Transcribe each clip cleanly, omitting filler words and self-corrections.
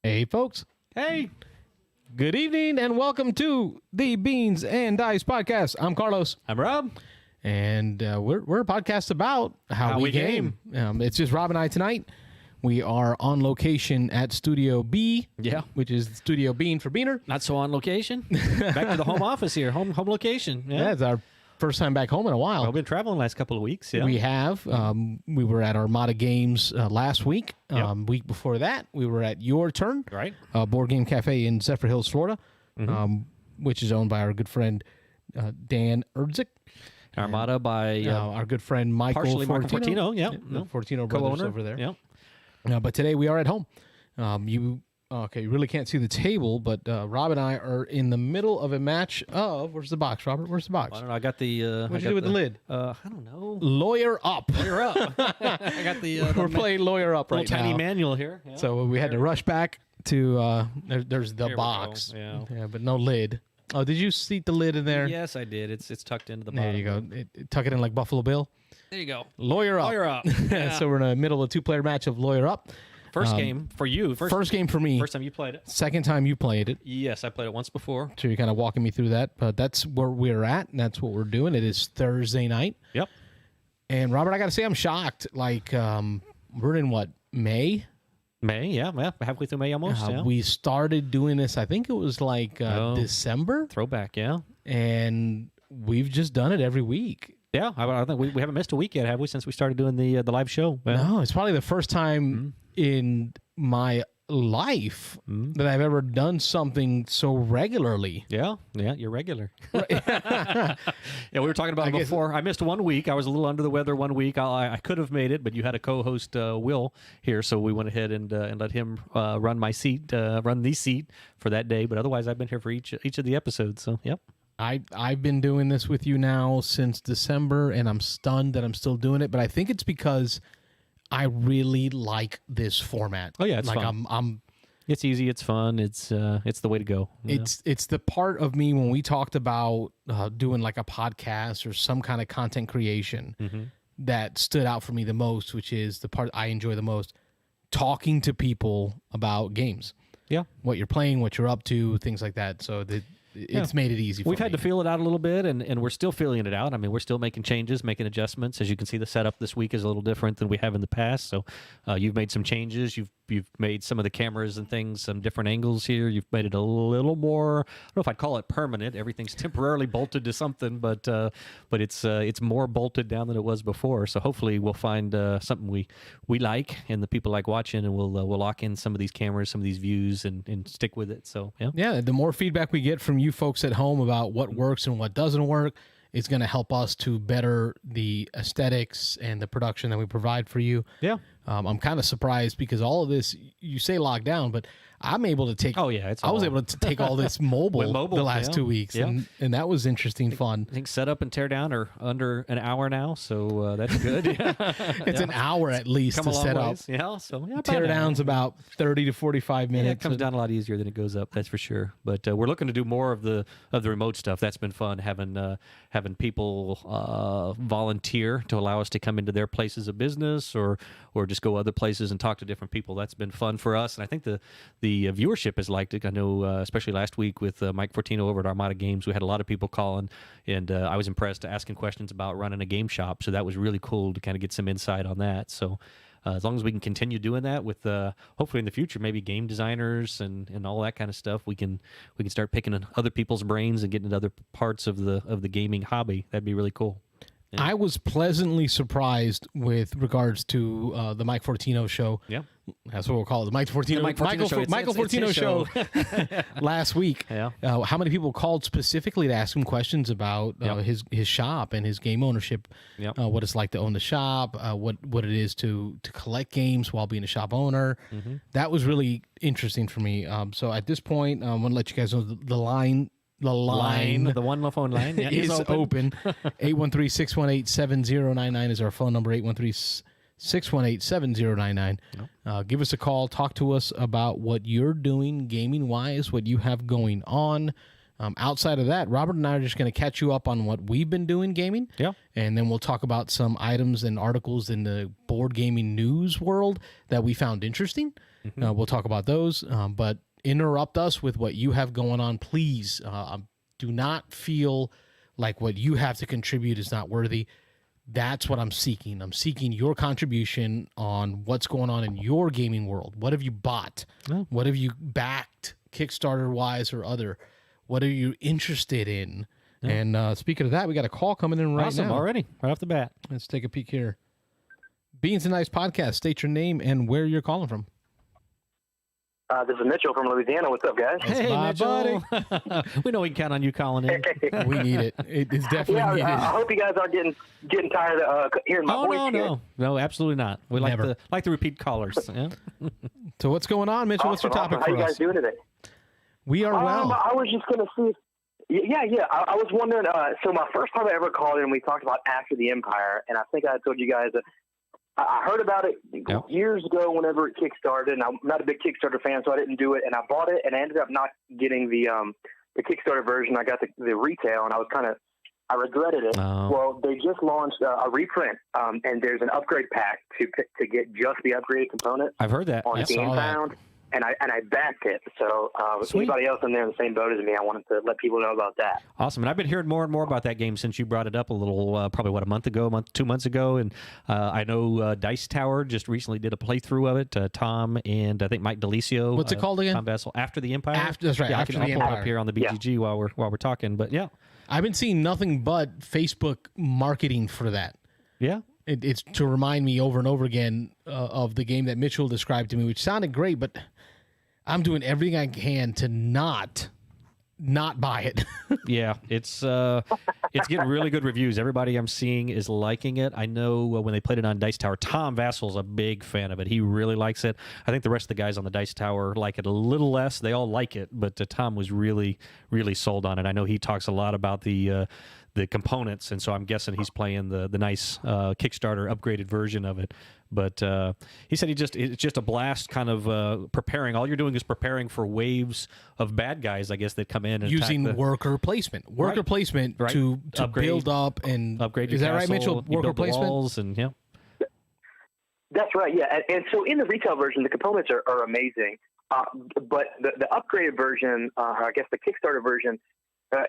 Hey, folks. Hey. Good evening and welcome to the Beans and Dice podcast. I'm Carlos. I'm Rob. And we're a podcast about how we game. It's just Rob and I tonight. We are on location at Studio B. Yeah. Which is Studio Bean for Beaner. Not so on location. Back to the home office here. Home location. Yeah, it's our first time back home in a while. Well, we've been traveling the last couple of weeks. Yeah. We have. We were at Armada Games last week. Yep. Week before that, we were at Your Turn. Right. Board Game Cafe in Zephyr Hills, Florida, which is owned by our good friend Dan Erdzik. Armada by our good friend Michael Fortino. Yeah. The Fortino brothers Co-owner over there. Yeah. But today we are at home. You really can't see the table, but Rob and I are in the middle of a match of, where's the box, Robert? Where's the box? I don't know. I got the... What'd you do with the lid? I don't know. Lawyer Up. Lawyer Up. I got the... We're playing Lawyer Up right now. Little tiny manual here. Yeah. So we had to rush back to... there's the box. Yeah, but no lid. Oh, did you seat the lid in there? Yes, I did. It's tucked into the bottom. There you go. Tuck it in like Buffalo Bill. There you go. Lawyer Up. Lawyer Up. Yeah. So we're in the middle of a two-player match of Lawyer Up. First game for you. First game for me. First time you played it. Second time you played it. Yes, I played it once before. So you're kind of walking me through that. But that's where we're at, and that's what we're doing. It is Thursday night. Yep. And, Robert, I got to say I'm shocked. Like, we're in, what, May? May, yeah. Well, halfway through May almost, yeah. We started doing this, I think it was like December. Throwback, yeah. And we've just done it every week. Yeah, I think we haven't missed a week yet, have we, since we started doing the live show? Well, no, it's probably the first time in my life that I've ever done something so regularly. Yeah, you're regular. Yeah, we were talking about it before. I missed 1 week. I was a little under the weather 1 week. I could have made it, but you had a co-host, Will, here, so we went ahead and let him run the seat for that day. But otherwise, I've been here for each of the episodes. So, yep. I've been doing this with you now since December, and I'm stunned that I'm still doing it. But I think it's because I really like this format. Oh yeah, it's fun. It's easy. It's fun. It's the way to go. It's the part of me when we talked about doing like a podcast or some kind of content creation that stood out for me the most, which is the part I enjoy the most: talking to people about games. Yeah, what you're playing, what you're up to, things like that. So it's made it easy for me. We've had to feel it out a little bit, and we're still feeling it out. I mean, we're still making changes, making adjustments. As you can see, the setup this week is a little different than we have in the past. So you've made some changes. You've made some of the cameras and things, some different angles here. You've made it a little more, I don't know if I'd call it permanent. Everything's temporarily bolted to something, but it's more bolted down than it was before. So hopefully we'll find something we like and the people like watching, and we'll lock in some of these cameras, some of these views, and stick with it. So yeah, the more feedback we get from you folks at home about what works and what doesn't work, it's going to help us to better the aesthetics and the production that we provide for you. Yeah. I'm kind of surprised because all of this, you say locked down, but I'm able to take. Oh yeah, I was able to take all this mobile the last 2 weeks, and that was interesting, fun. I think setup and tear down are under an hour now, so that's good. It's an hour at least to set up. Yeah, so tear down's about 30 to 45 minutes. Yeah, it comes down a lot easier than it goes up. That's for sure. But we're looking to do more of the remote stuff. That's been fun, having people volunteer to allow us to come into their places of business or just go other places and talk to different people. That's been fun for us, and I think the viewership has liked it. I know, especially last week with Mike Fortino over at Armada Games, we had a lot of people calling, and I was impressed asking questions about running a game shop. So that was really cool to kind of get some insight on that. So as long as we can continue doing that with hopefully in the future, maybe game designers and all that kind of stuff, we can start picking in other people's brains and getting into other parts of the gaming hobby. That'd be really cool. Yeah. I was pleasantly surprised with regards to the Mike Fortino show. Yeah. That's what we'll call it. The Michael Fortino show last week. Yeah. How many people called specifically to ask him questions about his shop and his game ownership, what it's like to own the shop, what it is to collect games while being a shop owner. That was really interesting for me. So at this point, I'm going to let you guys know the line. The one phone line is open. 813-618-7099 is our phone number. 813-618-7099. Give us a call. Talk to us about what you're doing gaming-wise, what you have going on. Outside of that, Robert and I are just going to catch you up on what we've been doing gaming. Yeah. And then we'll talk about some items and articles in the board gaming news world that we found interesting. We'll talk about those, but interrupt us with what you have going on, please. Do not feel like what you have to contribute is not worthy. That's what I'm seeking. I'm seeking your contribution on what's going on in your gaming world. What have you bought? Oh. What have you backed, Kickstarter-wise or other? What are you interested in? Yeah. And speaking of that, we got a call coming in right now. Already, right off the bat. Let's take a peek here. Beans and Nice Podcast. State your name and where you're calling from. This is Mitchell from Louisiana. What's up, guys? Hey, Mitchell. We know we can count on you calling in. We need it. It's definitely needed. I hope you guys aren't getting tired of hearing my voice. No, absolutely not. We like the repeat callers. Yeah? So what's going on, Mitchell? What's your topic for us? How you guys doing today? We are well. I was just going to see. Yeah. I was wondering. So my first time I ever called in, we talked about After the Empire, and I think I told you guys that I heard about it years ago whenever it kickstarted, and I'm not a big Kickstarter fan, so I didn't do it. And I bought it, and I ended up not getting the Kickstarter version. I got the retail, and I regretted it. Oh. Well, they just launched a reprint, and there's an upgrade pack to get just the upgraded component. I've heard that. On GameFound. And I backed it. So anybody else in there in the same boat as me, I wanted to let people know about that. Awesome. And I've been hearing more and more about that game since you brought it up a little, probably, a month ago, 2 months ago. And I know Dice Tower just recently did a playthrough of it. Tom and I think Mike DeLisio. What's it called again? Tom Vessel. After the Empire. That's right. Yeah, After the I'll pull Empire. it up here on the BGG while we're talking. But yeah. I've been seeing nothing but Facebook marketing for that. Yeah. It's to remind me over and over again of the game that Mitchell described to me, which sounded great, but I'm doing everything I can to not buy it. Yeah, it's getting really good reviews. Everybody I'm seeing is liking it. I know when they played it on Dice Tower, Tom Vassel's a big fan of it. He really likes it. I think the rest of the guys on the Dice Tower like it a little less. They all like it, but Tom was really, really sold on it. I know he talks a lot about the components, and so I'm guessing he's playing the nice Kickstarter upgraded version of it. But he said it's just a blast, kind of preparing. All you're doing is preparing for waves of bad guys, I guess, that come in and using worker placement, placement to upgrade, build up and upgrade. Your is that castle, right, Mitchell? Worker placement. Walls and yeah. That's right. Yeah, and so in the retail version, the components are amazing. But the upgraded version, I guess the Kickstarter version,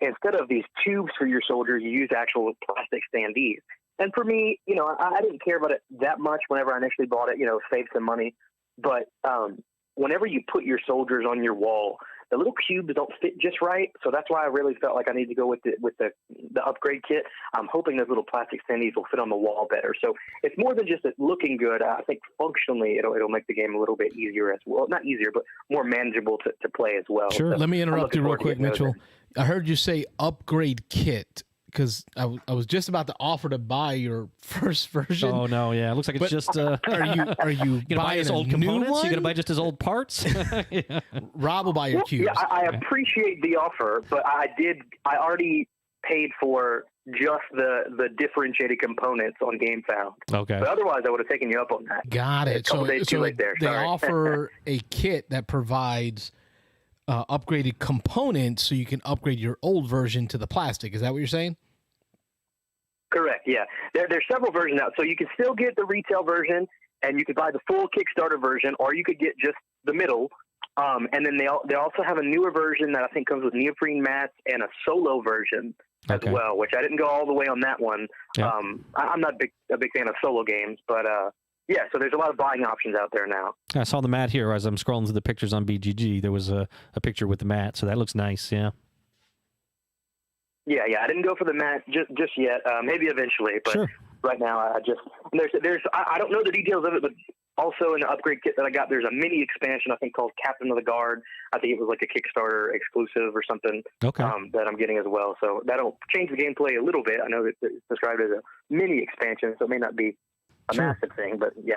instead of these tubes for your soldiers, you use actual plastic standees. And for me, I didn't care about it that much whenever I initially bought it, save some money. But whenever you put your soldiers on your wall, the little cubes don't fit just right. So that's why I really felt like I need to go with the upgrade kit. I'm hoping those little plastic standees will fit on the wall better. So it's more than just it looking good. I think functionally it'll make the game a little bit easier as well. Not easier, but more manageable to play as well. Sure. So let me interrupt you real quick, Mitchell. I heard you say upgrade kit. Because I was just about to offer to buy your first version. Oh no, yeah, it looks like it's just. Are you gonna buy his old components? You gonna buy just his old parts? Yeah. Rob will buy your cubes. Yeah, I appreciate the offer, but I already paid for just the differentiated components on GameFound. Okay. But otherwise, I would have taken you up on that. Got it. So days too late there. They Sorry. offer a kit that provides upgraded components, so you can upgrade your old version to the plastic. Is that what you're saying? Correct. Yeah, there's several versions out, so you can still get the retail version, and you could buy the full Kickstarter version, or you could get just the middle. And then they also have a newer version that I think comes with neoprene mats and a solo version as well, which I didn't go all the way on that one. Yeah. I'm not a big fan of solo games, but yeah, so there's a lot of buying options out there now. I saw the mat here as I'm scrolling through the pictures on BGG. There was a picture with the mat, so that looks nice. Yeah. Yeah. I didn't go for the mat just yet. Maybe eventually, but sure. Right now I just I don't know the details of it, but also in the upgrade kit that I got, there's a mini expansion I think called Captain of the Guard. I think it was like a Kickstarter exclusive or something. Okay. That I'm getting as well. So that'll change the gameplay a little bit. I know that it's described as a mini expansion, so it may not be a massive thing, but yeah.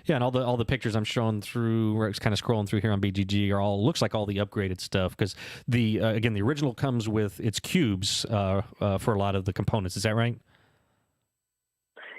Yeah, and all the pictures I'm showing through, where it's kind of scrolling through here on BGG, are all looks like all the upgraded stuff, because the again, the original comes with its cubes for a lot of the components. Is that right?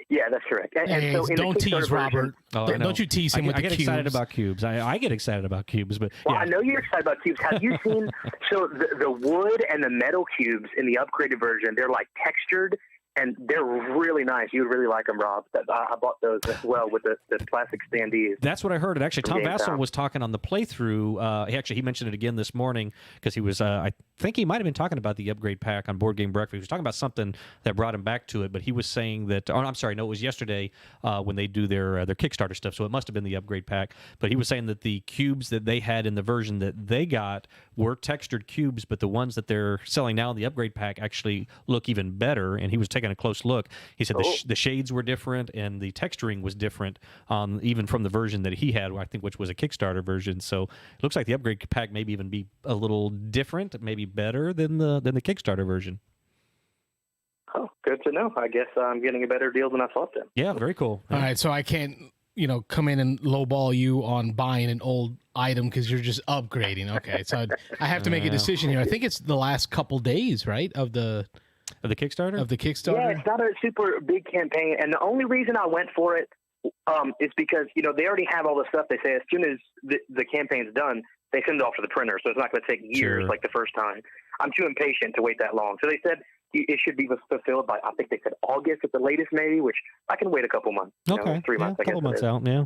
Yeah, that's correct. And so in don't tease Robert. Version, don't you tease him with the cubes. I get excited about cubes. I get excited about cubes, but well, yeah. I know you're excited about cubes. Have you seen? So the wood and the metal cubes in the upgraded version, they're like textured, and they're really nice. You would really like them, Rob. I bought those as well with the plastic standees. That's what I heard. And actually, Tom Vassell was talking on the playthrough. He mentioned it again this morning because he was, I think he might have been talking about the upgrade pack on Board Game Breakfast. He was talking about something that brought him back to it, but he was saying that, oh, I'm sorry, no, it was yesterday when they do their Kickstarter stuff, so it must have been the upgrade pack. But he was saying that the cubes that they had in the version that they got were textured cubes, but the ones that they're selling now in the upgrade pack actually look even better, and he was taking a close look. He said the shades were different and the texturing was different, even from the version that he had, I think, which was a Kickstarter version. So it looks like the upgrade pack maybe even be a little different, maybe better than the Kickstarter version. Oh, good to know. I guess I'm getting a better deal than I thought then. Yeah, very cool. All right, so I can't, come in and lowball you on buying an old item because you're just upgrading. Okay, so I have to make a decision here. I think it's the last couple days, right, of the Kickstarter? Of the Kickstarter? Yeah, it's not a super big campaign. And the only reason I went for it is because, they already have all the stuff. They say as soon as the campaign's done, they send it off to the printer. So it's not going to take years like the first time. I'm too impatient to wait that long. So they said it should be fulfilled by, I think they said August at the latest maybe, which I can wait a couple months. Okay. 3 months, I guess. A couple months out, yeah.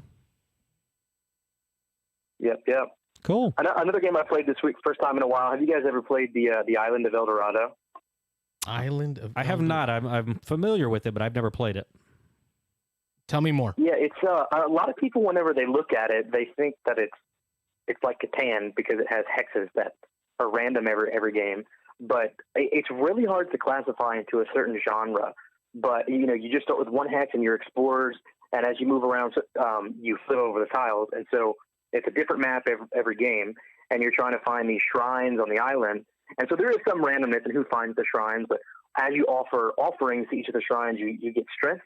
Yep. Cool. Another game I played this week, first time in a while. Have you guys ever played the Island of Eldorado? I have not. I'm familiar with it, but I've never played it. Tell me more. Yeah, it's a lot of people, whenever they look at it, they think that it's like Catan because it has hexes that are random every game. But it's really hard to classify into a certain genre. But, you just start with one hex and you're explorers, and as you move around, you flip over the tiles. And so it's a different map every game, and you're trying to find these shrines on the island. And so there is some randomness in who finds the shrines, but as you offer offerings to each of the shrines, you get strength.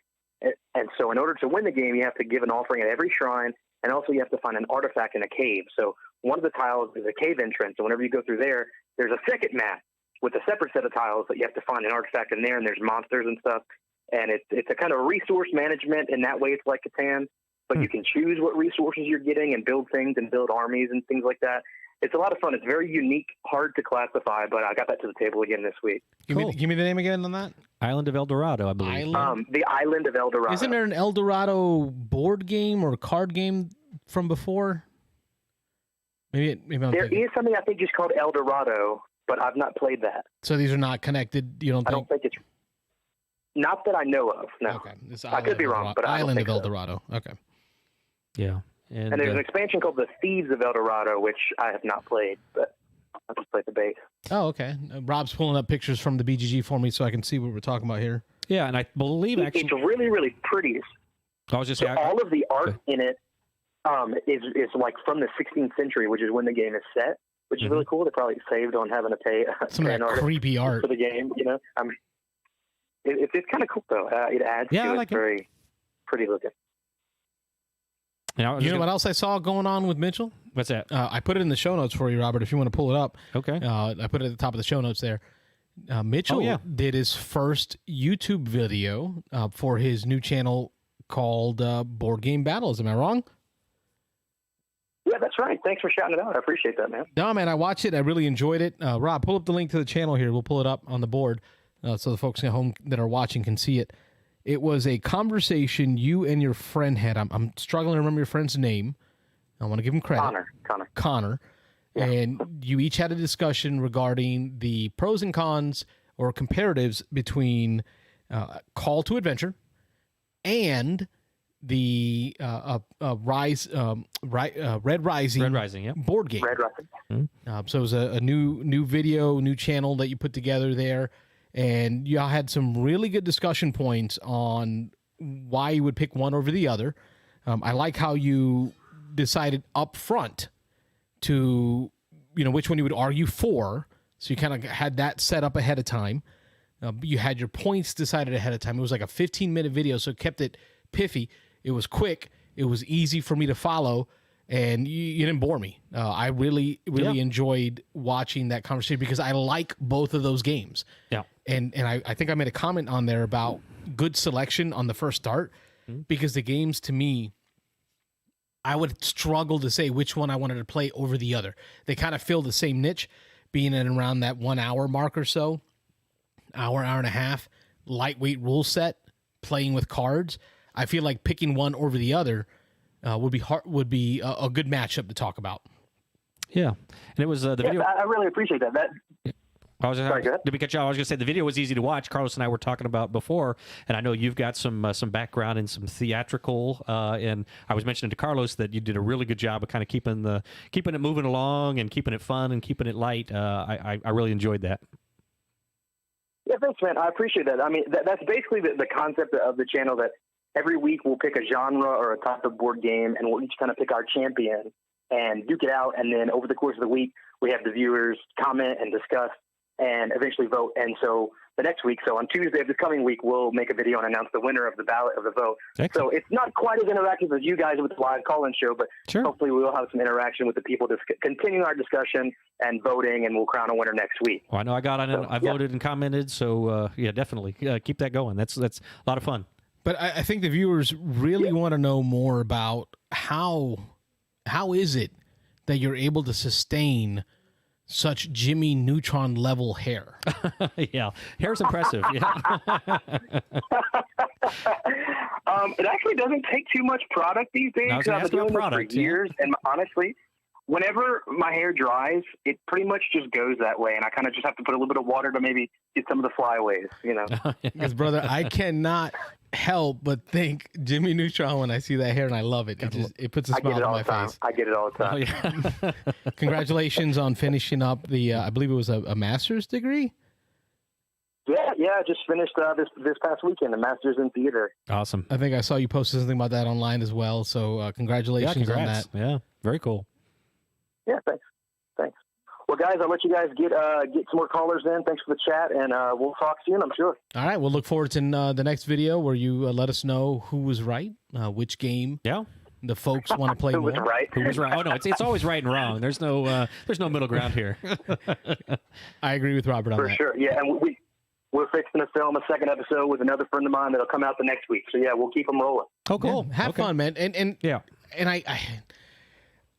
And so in order to win the game, you have to give an offering at every shrine, and also you have to find an artifact in a cave. So one of the tiles is a cave entrance, and whenever you go through there, there's a second map with a separate set of tiles that you have to find an artifact in there, and there's monsters and stuff. And it's a kind of resource management. In that way, it's like Catan, but you can choose what resources you're getting and build things and build armies and things like that. It's a lot of fun. It's very unique, hard to classify, but I got that to the table again this week. Cool. Give me the name again on that. Island of Eldorado, I believe. The Island of Eldorado. Isn't there an Eldorado board game or card game from before? Maybe there is something I think just called Eldorado, but I've not played that. So these are not connected. You don't think? I don't think it's not that I know of. No, okay. I could be wrong, but Island of so. Eldorado. Okay. Yeah. And there's an expansion called the Thieves of Eldorado, which I have not played, but I just played the base. Oh, okay. Rob's pulling up pictures from the BGG for me so I can see what we're talking about here. Yeah, and I believe it's really, really pretty. I was just saying, all of the art in it is like from the 16th century, which is when the game is set, which is really cool. They probably saved on having to pay some of that creepy art for the game. It's kind of cool though. It adds to it. Very pretty looking. You know what else I saw going on with Mitchell? What's that? I put it in the show notes for you, Robert, if you want to pull it up. Okay. I put it at the top of the show notes there. Mitchell did his first YouTube video for his new channel called Board Game Battles. Am I wrong? Yeah, that's right. Thanks for shouting it out. I appreciate that, man. No, man, I watched it. I really enjoyed it. Rob, pull up the link to the channel here. We'll pull it up on the board so the folks at home that are watching can see it. It was a conversation you and your friend had. I'm struggling to remember your friend's name. I want to give him credit. Connor. Yeah. And you each had a discussion regarding the pros and cons or comparatives between Call to Adventure and the Red Rising board game. Red Rising. So it was a new video, new channel that you put together there. And y'all had some really good discussion points on why you would pick one over the other. I like how you decided up front to, which one you would argue for. So you kind of had that set up ahead of time. You had your points decided ahead of time. It was like a 15-minute video, so it kept it piffy. It was quick. It was easy for me to follow. And you didn't bore me. I really enjoyed watching that conversation because I like both of those games. Yeah. And I think I made a comment on there about good selection on the first start because the games, to me, I would struggle to say which one I wanted to play over the other. They kind of fill the same niche, being at around that 1 hour mark or so, hour and a half. lightweight rule set, playing with cards, I feel like picking one over the other would be a good matchup to talk about. Yeah, and it was the video. I really appreciate that. Sorry, go ahead. Did we catch you? I was going to say the video was easy to watch. Carlos and I were talking about before, and I know you've got some background in some theatrical. And I was mentioning to Carlos that you did a really good job of kind of keeping it moving along and keeping it fun and keeping it light. I really enjoyed that. Yeah, thanks, man. I appreciate that. I mean, that's basically the concept of the channel. That every week we'll pick a genre or a type of board game, and we'll each kind of pick our champion and duke it out. And then over the course of the week, we have the viewers comment and discuss and eventually vote. And so the next week, so on Tuesday of this coming week, we'll make a video and announce the winner of the ballot of the vote. Excellent. So it's not quite as interactive as you guys with the live call-in show, but sure. Hopefully we'll have some interaction with the people to continue our discussion and voting, and we'll crown a winner next week. Well, I know I voted and commented, so yeah, definitely keep that going. That's a lot of fun. But I think the viewers really want to know more about how is it that you're able to sustain such Jimmy Neutron level hair. Yeah, hair's impressive. Yeah. It actually doesn't take too much product these days. I was gonna I've ask been about doing product, this for years, and honestly, whenever my hair dries, it pretty much just goes that way, and I kind of just have to put a little bit of water to maybe get some of the flyaways, you know. Because, brother, I cannot help but think Jimmy Neutron when I see that hair, and I love it. It puts a smile on my face. I get it all the time. Oh, yeah. Congratulations on finishing up the, I believe it was a master's degree? Yeah, I just finished this past weekend, the master's in theater. Awesome. I think I saw you posted something about that online as well, so congratulations on that. Yeah, very cool. Yeah, thanks. Well, guys, I'll let you guys get some more callers in. Thanks for the chat, and we'll talk soon, I'm sure. All right, we'll look forward to the next video where you let us know who was right, which game the folks want to play Who more. was right? Who was right? Oh, no, it's always right and wrong. There's no middle ground here. I agree with Robert on that. For sure, yeah, and we're fixing to film a second episode with another friend of mine that'll come out the next week. So, yeah, we'll keep them rolling. Oh, cool. Yeah, have fun, man. And yeah. And I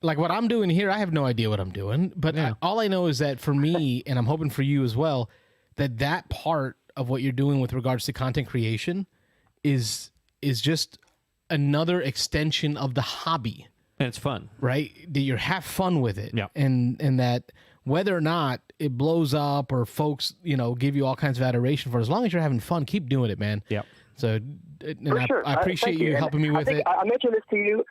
like what I'm doing here, I have no idea what I'm doing, but all I know is that for me, and I'm hoping for you as well, that part of what you're doing with regards to content creation is just another extension of the hobby. And it's fun. Right? That you have fun with it. Yeah. And that whether or not it blows up or folks, give you all kinds of adoration for it, as long as you're having fun, keep doing it, man. Yeah. So sure. I appreciate you helping me with it. I mentioned this to you.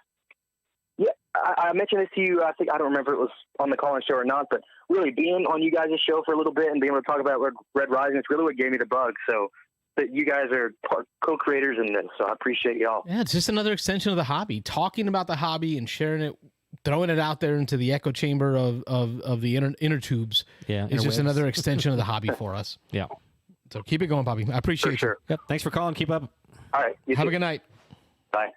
Yeah, I mentioned this to you. I don't remember if it was on the call-in show or not, but really being on you guys' show for a little bit and being able to talk about Red Rising, it's really what gave me the bug. So that you guys are co-creators in this, so I appreciate y'all. Yeah, it's just another extension of the hobby. Talking about the hobby and sharing it, throwing it out there into the echo chamber of the inner tubes. Yeah, it's just another extension of the hobby for us. Yeah. So keep it going, Bobby. I appreciate you. Sure. Yep. Thanks for calling. Keep up. All right. Have a good night. Bye.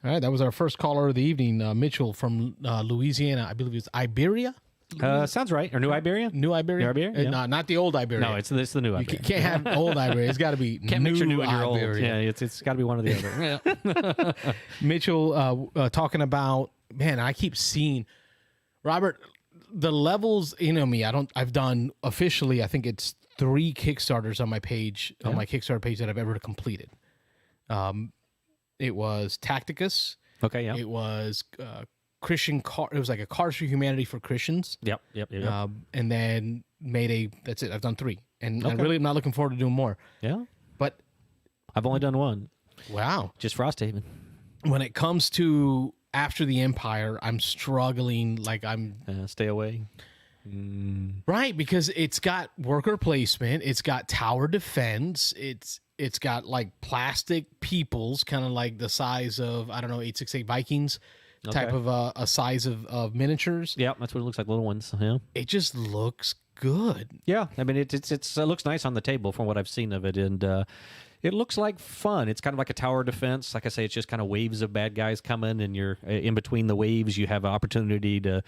All right, that was our first caller of the evening, Mitchell from Louisiana. I believe it's Iberia. Sounds right. Or New Iberia? New Iberia? New Iberia? Yeah. Not the old Iberia. No, it's the new Iberia. You can't have old Iberia. It's got to be can't new mix your new and your old. Iberia. Yeah, it's got to be one or the other. Yeah. Mitchell talking about, man, I keep seeing, Robert, the levels, me, I've done officially, I think it's 3 Kickstarters on my page, on my Kickstarter page that I've ever completed. It was Tacticus. Okay, yeah. It was Christian car. It was like a Cars for Humanity for Christians. Yep. And then that's it. I've done 3, and I Okay. really am not looking forward to doing more. Yeah. But I've only done one. wow, Just Frosthaven. when it comes to After the Empire, I'm struggling. Like I'm Stay away. right because it's got worker placement. It's got tower defense. It's got like plastic peoples, kind of like the size of 868 Vikings type Okay. of a size of miniatures. Yeah, that's what it looks like. Little ones. Yeah. It just looks good. Yeah, I mean it looks nice on the table from what I've seen of it, and it looks like fun. It's kind of like a tower defense. Like I say, it's just kind of waves of bad guys coming, and you're in between the waves. You have an opportunity to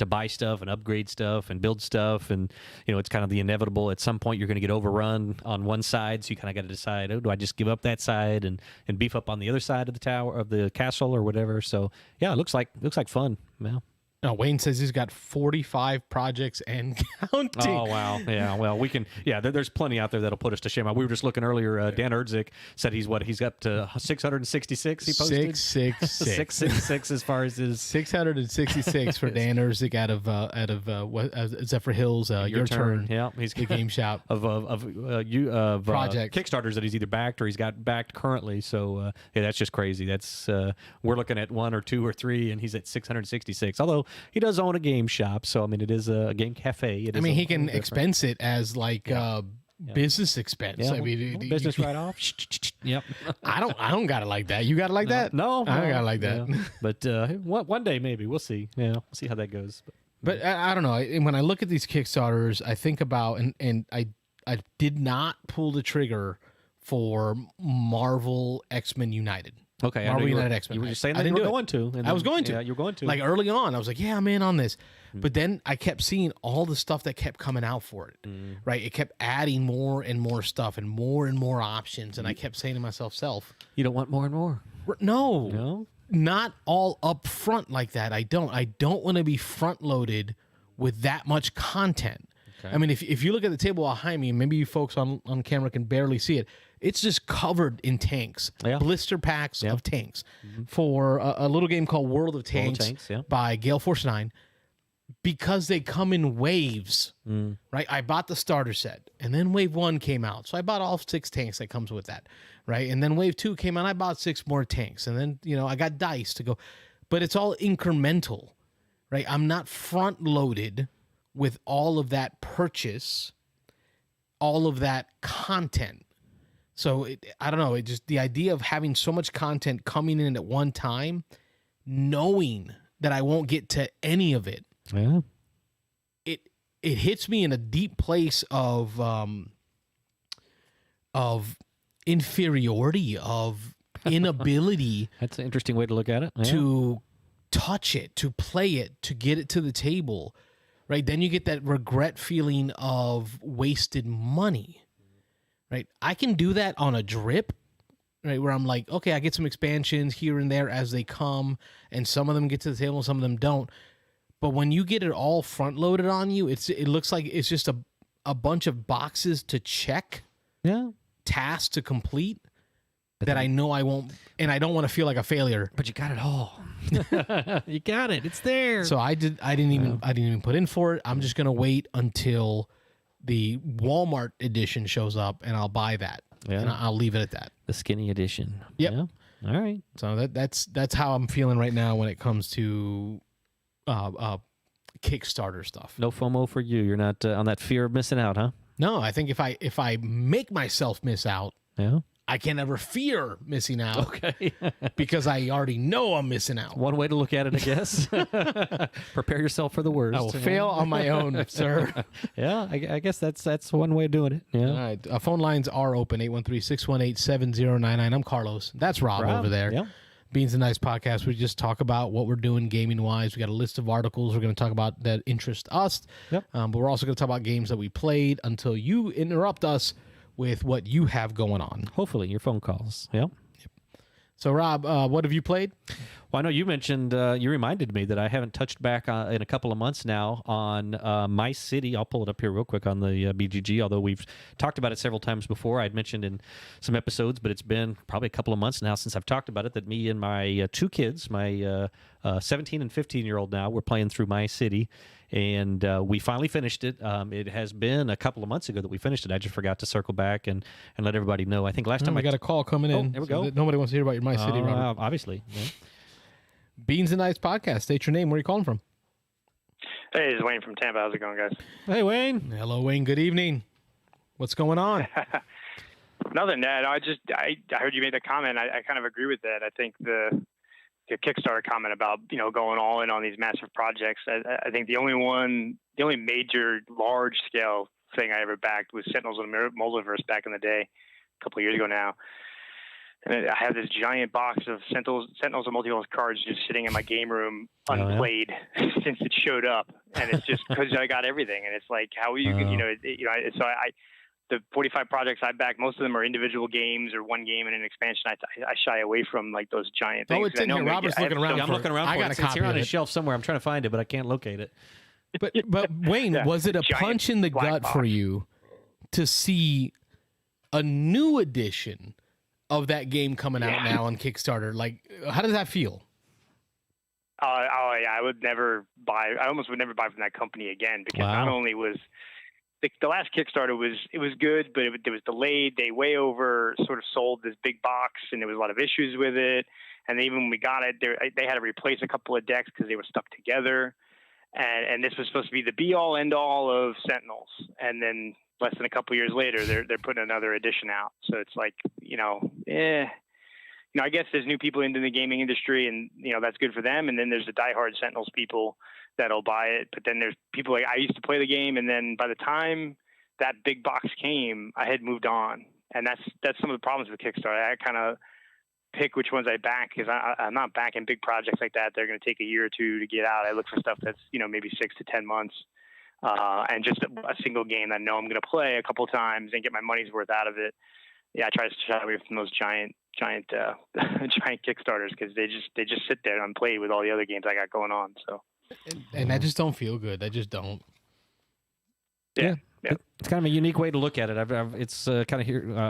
buy stuff and upgrade stuff and build stuff, and it's kind of the inevitable. At some point, you're going to get overrun on one side, so you kind of got to decide, do I just give up that side and beef up on the other side of the tower of the castle or whatever? So yeah, it looks like fun. Yeah. No, Wayne says he's got 45 projects and counting. Oh, wow. Yeah, well, we can, there's plenty out there that'll put us to shame. We were just looking earlier, Dan Erdzik said he's up to 666 he posted? 666. 666 as far as his... 666 for Dan Erdzik out of Zephyr Hills, Your Turn. Yeah, he's the game shop. of projects. Kickstarters that he's either backed or he's got backed currently. So, that's just crazy. That's we're looking at 1 or 2 or 3, and he's at 666. Although he does own a game shop, so I mean, it is a game cafe. He can expense it as business expense. Yeah, I mean, business write-off. Yep. I don't got it like that. You got it like that? No, I don't got it like that. Yeah. But one day maybe we'll see. Yeah, we'll see how that goes. But I don't know. When I look at these Kickstarters, I think about and I did not pull the trigger for Marvel X-Men United. Okay, Marvel United X-Men. You were just saying that you were going to. I was going to. Yeah, you were going to. Like early on, I was like, yeah, I'm in on this. But then I kept seeing all the stuff that kept coming out for it, right? It kept adding more and more stuff and more options. And I kept saying to myself, you don't want more and more? No, not all up front like that. I don't want to be front loaded with that much content. Okay. I mean, if you look at the table behind me, maybe you folks on camera can barely see it. It's just covered in tanks, blister packs of tanks for a little game called World of Tanks, by Gale Force 9, because they come in waves, right? I bought the starter set, and then Wave 1 came out, so I bought all 6 tanks that comes with that, right? And then Wave 2 came out, I bought 6 more tanks, and then, I got dice to go. But it's all incremental, right? I'm not front-loaded with all of that purchase, all of that content. So I don't know. It just the idea of having so much content coming in at one time, knowing that I won't get to any of it. Yeah. It hits me in a deep place of inferiority, of inability. That's an interesting way to look at it. To touch it, to play it, to get it to the table, right? Then you get that regret feeling of wasted money. Right, I can do that on a drip, right? Where I'm like, okay, I get some expansions here and there as they come, and some of them get to the table, some of them don't. But when you get it all front loaded on you, it looks like it's just a bunch of boxes to check, tasks to complete that I know I won't, and I don't want to feel like a failure. But you got it all. You got it. It's there. So I didn't even put in for it. I'm just gonna wait until the Walmart edition shows up, and I'll buy that, and I'll leave it at that. The skinny edition. Yep. Yeah. All right. So that's how I'm feeling right now when it comes to Kickstarter stuff. No FOMO for you. You're not on that fear of missing out, huh? No, I think if I make myself miss out, I can't ever fear missing out. Okay. Because I already know I'm missing out. One way to look at it, I guess. Prepare yourself for the worst. I will fail on my own, sir. Yeah, I guess that's one way of doing it. Yeah. All right. Phone lines are open, 813-618-7099. I'm Carlos. That's Rob over there. Yeah. Beans and Nice Podcast. We just talk about what we're doing gaming-wise. We got a list of articles we're going to talk about that interest us. Yep. But we're also going to talk about games that we played until you interrupt us with what you have going on. Hopefully, your phone calls. Yep. So, Rob, what have you played? Well, I know you mentioned, you reminded me that I haven't touched back in a couple of months now on My City. I'll pull it up here real quick on the BGG, although we've talked about it several times before. I'd mentioned in some episodes, but it's been probably a couple of months now since I've talked about it, that me and my 2 kids, my 17 and 15-year-old now, we're playing through My City. And we finally finished it. It has been a couple of months ago that we finished it. I just forgot to circle back and let everybody know. I think last time I got a call coming in. There we go. Nobody wants to hear about your My City, Robert. Obviously. Yeah. Beans and Nice Podcast. State your name. Where are you calling from? Hey, it's Wayne from Tampa. How's it going, guys? Hey, Wayne. Hello, Wayne. Good evening. What's going on? Nothing, Ned. I heard you made a comment. I kind of agree with that. I think the Kickstarter comment about going all in on these massive projects. I think the only major large scale thing I ever backed was Sentinels of the Multiverse back in the day, a couple of years ago now. And I have this giant box of Sentinels of Multiverse cards just sitting in my game room unplayed since it showed up, and it's just because I got everything, and it's like how you can so the 45 projects I back, most of them are individual games or one game and an expansion. I shy away from like those giant things. Oh, it's in here. Robert's looking around. Yeah, I'm looking around. I got a It's copy here on of a it. shelf somewhere. I'm trying to find it, but I can't locate it. But Wayne, was it a Giant punch in the black gut box. for you to see a new edition of that game coming out now on Kickstarter? Like, how does that feel? I would never buy. I almost would never buy from that company again because Wow. not only was the last Kickstarter was good, but it was delayed. They way over sort of sold this big box, and there was a lot of issues with it. And even when we got it, they had to replace a couple of decks because they were stuck together. And this was supposed to be the be all end all of Sentinels, and then less than a couple years later, they're putting another edition out. So it's like, I guess there's new people into the gaming industry, and that's good for them. And then there's the diehard Sentinels people that'll buy it. But then there's people like I used to play the game, and then by the time that big box came, I had moved on. And that's some of the problems with Kickstarter. I kind of pick which ones I back because I'm not backing big projects like that. They're going to take a year or two to get out. I look for stuff that's maybe 6 to 10 months, and just a single game that I know I'm going to play a couple times and get my money's worth out of it. Yeah, I try to shy away from those giant Kickstarters because they just sit there unplayed with all the other games I got going on. So And that just don't feel good. They just don't. yeah. It's kind of a unique way to look at it. It's kind of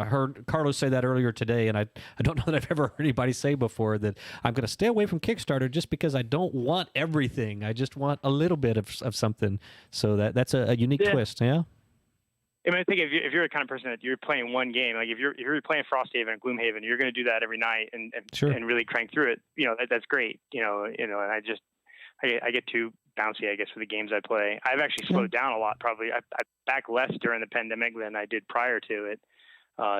heard Carlos say that earlier today, and I don't know that I've ever heard anybody say before that I'm going to stay away from Kickstarter just because I don't want everything. I just want a little bit of something. So that's a unique twist, yeah? I mean, I think if you're the kind of person that you're playing one game, like if you're playing Frosthaven and Gloomhaven, you're going to do that every night and Sure. and really crank through it. That's great. And I get too bouncy, I guess, with the games I play. I've actually slowed down a lot. Probably I back less during the pandemic than I did prior to it.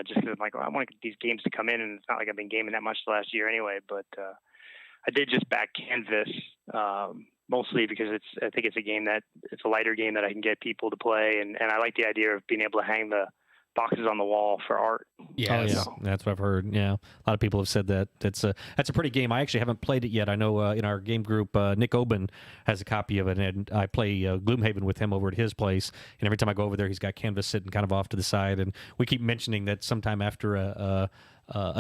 Just because I'm like, I want these games to come in, and it's not like I've been gaming that much the last year anyway. But I did just back Canvas. Mostly because I think it's a game it's a lighter game that I can get people to play, and I like the idea of being able to hang the boxes on the wall for art. Yes. Oh, yeah, that's what I've heard. Yeah, a lot of people have said that. That's a pretty game. I actually haven't played it yet. I know in our game group, Nick Oben has a copy of it, and I play Gloomhaven with him over at his place. And every time I go over there, he's got Canvas sitting kind of off to the side, and we keep mentioning that sometime after a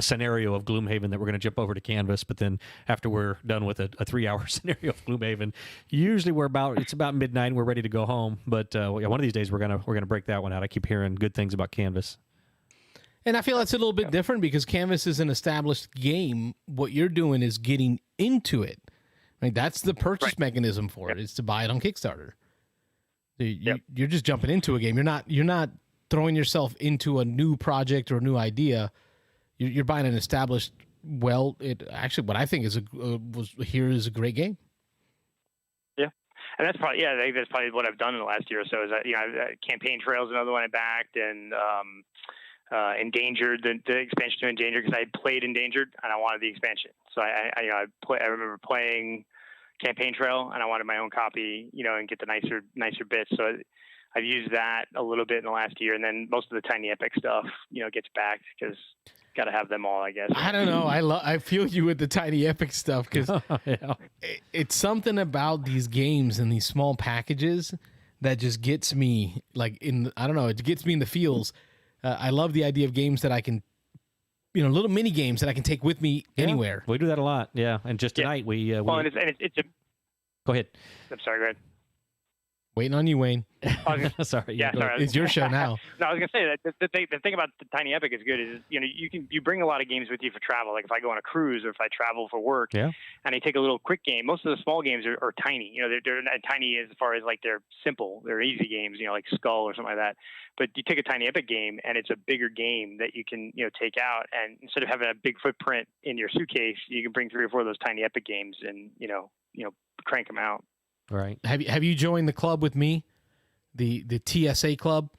scenario of Gloomhaven that we're going to jump over to Canvas, but then after we're done with a 3-hour scenario of Gloomhaven, usually it's about midnight and we're ready to go home. But one of these days we're gonna break that one out. I keep hearing good things about Canvas. And I feel that's a little bit different because Canvas is an established game. What you're doing is getting into it. Right? That's the purchase mechanism for it. It's to buy it on Kickstarter. You're just jumping into a game. You're not throwing yourself into a new project or a new idea. You're buying an established. Well, it actually what I think is a great game. Yeah, and that's probably I think that's probably what I've done in the last year or so. Is that Campaign Trail is another one I backed, and Endangered, the expansion to Endangered, because I had played Endangered and I wanted the expansion. So I remember playing Campaign Trail and I wanted my own copy, and get the nicer bits. So I've used that a little bit in the last year, and then most of the Tiny Epic stuff, gets backed because got to have them all, I guess. I don't know. I feel you with the Tiny Epic stuff because it's something about these games and these small packages that just gets me it gets me in the feels. I love the idea of games that I can, little mini games that I can take with me anywhere. We do that a lot, yeah. And just tonight we and it's go ahead. I'm sorry, go ahead. Waiting on you, Wayne. Sorry. Yeah, sorry. It's your show now. No, I was gonna say that the thing about the Tiny Epic is good is you bring a lot of games with you for travel. Like if I go on a cruise or if I travel for work, and I take a little quick game. Most of the small games are tiny. They're not tiny as far as like they're simple. They're easy games. Like Skull or something like that. But you take a Tiny Epic game and it's a bigger game that you can take out, and instead of having a big footprint in your suitcase, you can bring 3 or 4 of those Tiny Epic games and crank them out. Right. Have you joined the club with me, the TSA club,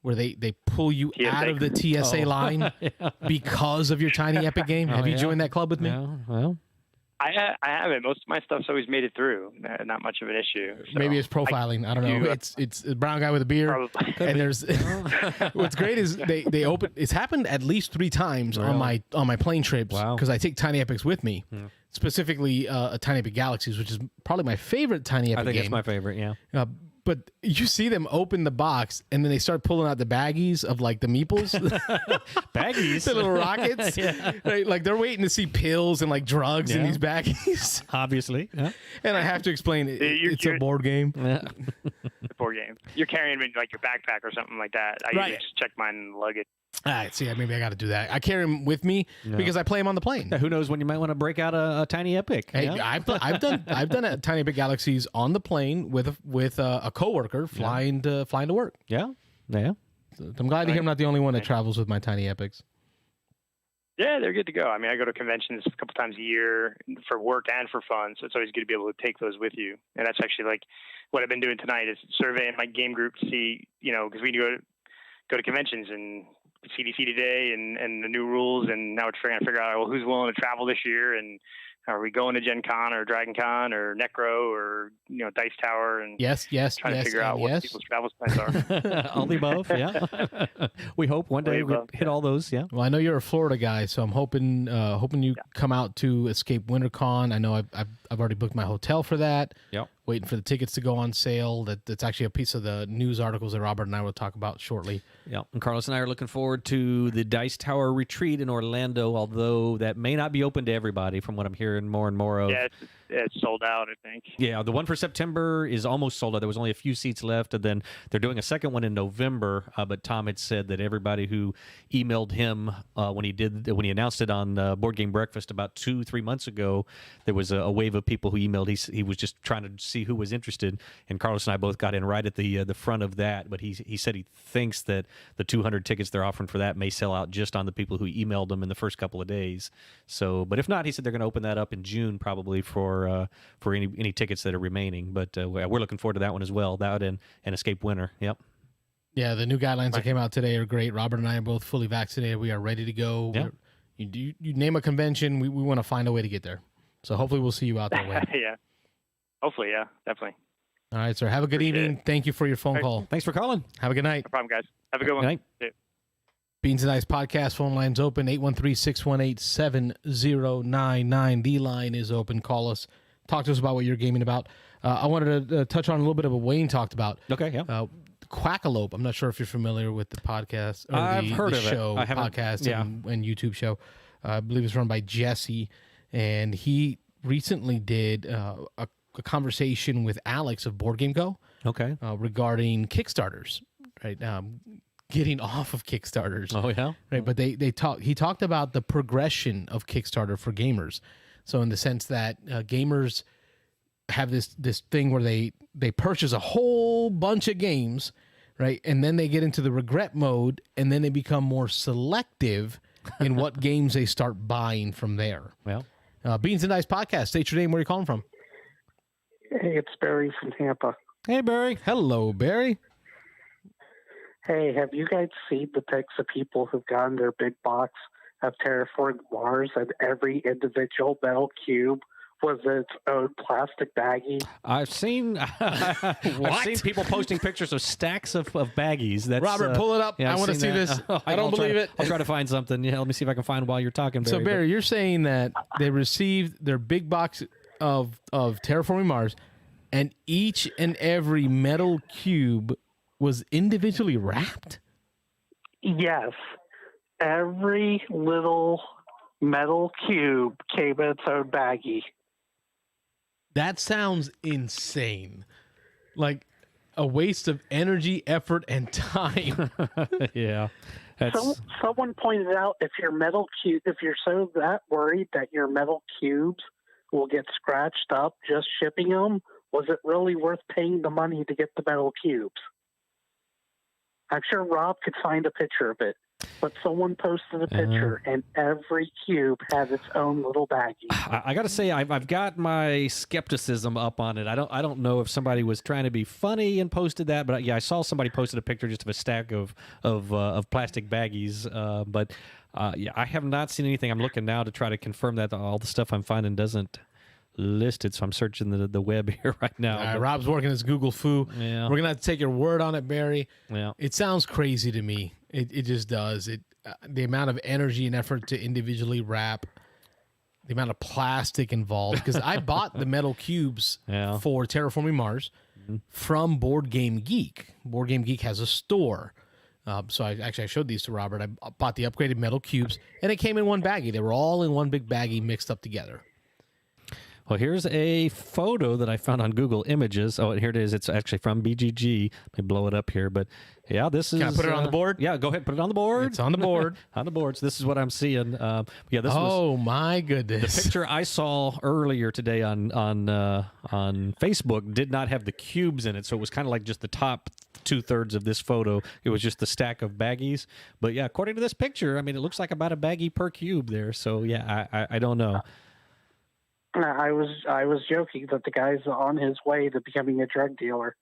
where they pull you out of the TSA line because of your Tiny Epic game? Have you joined that club with me? Yeah, well, I haven't. Most of my stuff's always made it through. Not much of an issue. So Maybe it's profiling. I don't know. It's a brown guy with a beard. Probably. And there's what's great is they open. It's happened at least 3 times on my plane trips because I take Tiny Epics with me. Yeah. Specifically, a Tiny Epic Galaxies, which is probably my favorite Tiny Epic game. I think it's my favorite. Yeah. But you see them open the box, and then they start pulling out the baggies of like the meeples, Baggies, the little rockets. Yeah. Right? Like they're waiting to see pills and like drugs in these baggies. Obviously, and I have to explain it's a board game. Yeah. It's a board game. You're carrying them in like your backpack or something like that. I usually just check mine in the luggage. All right, see, maybe I got to do that. I carry them with me because I play them on the plane. Yeah, who knows when you might want to break out a tiny epic? Hey, I've done a Tiny Epic Galaxies on the plane with a coworker flying to work. Yeah. So I'm glad to hear I'm not the only one that travels with my Tiny Epics. Yeah, they're good to go. I mean, I go to conventions a couple times a year for work and for fun, so it's always good to be able to take those with you. And that's actually like what I've been doing tonight is surveying my game group to see, because we go to conventions and CDC today and the new rules, and now we're trying to figure out, well, who's willing to travel this year, and are we going to Gen Con or Dragon Con or Necro or Dice Tower, and trying to figure out what people's travel plans are. All the above, yeah. We hope one day we hit all those, yeah. Well, I know you're a Florida guy, so I'm hoping you come out to Escape WinterCon. I know I've already booked my hotel for that. Yep. Waiting for the tickets to go on sale. That's actually a piece of the news articles that Robert and I will talk about shortly. Yeah, and Carlos and I are looking forward to the Dice Tower retreat in Orlando, although that may not be open to everybody from what I'm hearing more and more of. Yeah, it's sold out, I think. Yeah, the one for September is almost sold out. There was only a few seats left, and then they're doing a second one in November, but Tom had said that everybody who emailed him when he announced it on Board Game Breakfast about 2-3 months ago, there was a wave of people who emailed. He was just trying to see who was interested, and Carlos and I both got in right at the front of that, but he said he thinks that the 200 tickets they're offering for that may sell out just on the people who emailed them in the first couple of days. So, but if not, he said they're going to open that up in June probably for any tickets that are remaining. But we're looking forward to that one as well. That and Escape Winter. Yep. Yeah, the new guidelines that came out today are great. Robert and I are both fully vaccinated. We are ready to go. Yep. You name a convention, we want to find a way to get there. So hopefully we'll see you out that way. Yeah. Hopefully, yeah, definitely. All right, sir. Have a good evening. Thank you for your phone call. Thanks for calling. Have a good night. No problem, guys. Have a good one. Good night. Beans and Ice Podcast phone line's open, 813-618-7099. The line is open. Call us. Talk to us about what you're gaming about. I wanted to touch on a little bit of what Wayne talked about. Okay, yeah. Quackalope. I'm not sure if you're familiar with the podcast. Or I've heard of show, it. I haven't. Podcast and YouTube show. I believe it's run by Jesse. And he recently did a conversation with Alex of Board Game Go. Okay. Regarding Kickstarters, right? Getting off of Kickstarters. Oh yeah. Right. But he talked about the progression of Kickstarter for gamers. So in the sense that gamers have this thing where they purchase a whole bunch of games, right? And then they get into the regret mode, and then they become more selective in what games they start buying from there. Well, Beans and Ice Podcast. State your name. Where are you calling from? Hey, it's Barry from Tampa. Hey, Barry. Hello, Barry. Hey, have you guys seen the pics of people who've gotten their big box of Terraforming Mars and every individual metal cube was its own plastic baggie? I've seen people posting pictures of stacks of baggies. That's, Robert, pull it up. Yeah, I want to see this. I don't believe it. I'll try to find something. Yeah, let me see if I can find while you're talking, Barry. So, Barry, you're saying that they received their big box of Terraforming Mars, and each and every metal cube was individually wrapped? Yes. Every little metal cube came in its own baggie. That sounds insane. Like a waste of energy, effort, and time. Yeah. Someone pointed out if you're so that worried that your metal cubes will get scratched up just shipping them, was it really worth paying the money to get the metal cubes? I'm sure Rob could find a picture of it, but someone posted a picture, and every cube had its own little baggie. I got to say, I've got my skepticism up on it. I don't know if somebody was trying to be funny and posted that, but yeah, I saw somebody posted a picture just of a stack of plastic baggies. But yeah, I have not seen anything. I'm looking now to try to confirm that all the stuff I'm finding doesn't list it, so I'm searching the web here right now. Rob's working his Google Foo. Yeah. We're gonna have to take your word on it, Barry. Yeah. It sounds crazy to me. It just does. The amount of energy and effort to individually wrap, the amount of plastic involved. Because I bought the metal cubes for Terraforming Mars. from Board Game Geek. Board Game Geek has a store. So I showed these to Robert. I bought the upgraded metal cubes, and it came in one baggie. They were all in one big baggie mixed up together. Well, here's a photo that I found on Google Images. Oh, and here it is. It's actually from BGG. Let me blow it up here. But, yeah, this is... Can I put it on the board? Yeah, go ahead. Put it on the board. It's on the board. On the board. So this is what I'm seeing. This was... my goodness. The picture I saw earlier today on Facebook did not have the cubes in it, so it was kind of like just the top 2/3 of this photo. It was just the stack of baggies. But, yeah, according to this picture, I mean, it looks like about a baggie per cube there. So, yeah, I don't know. I was joking that the guy's on his way to becoming a drug dealer.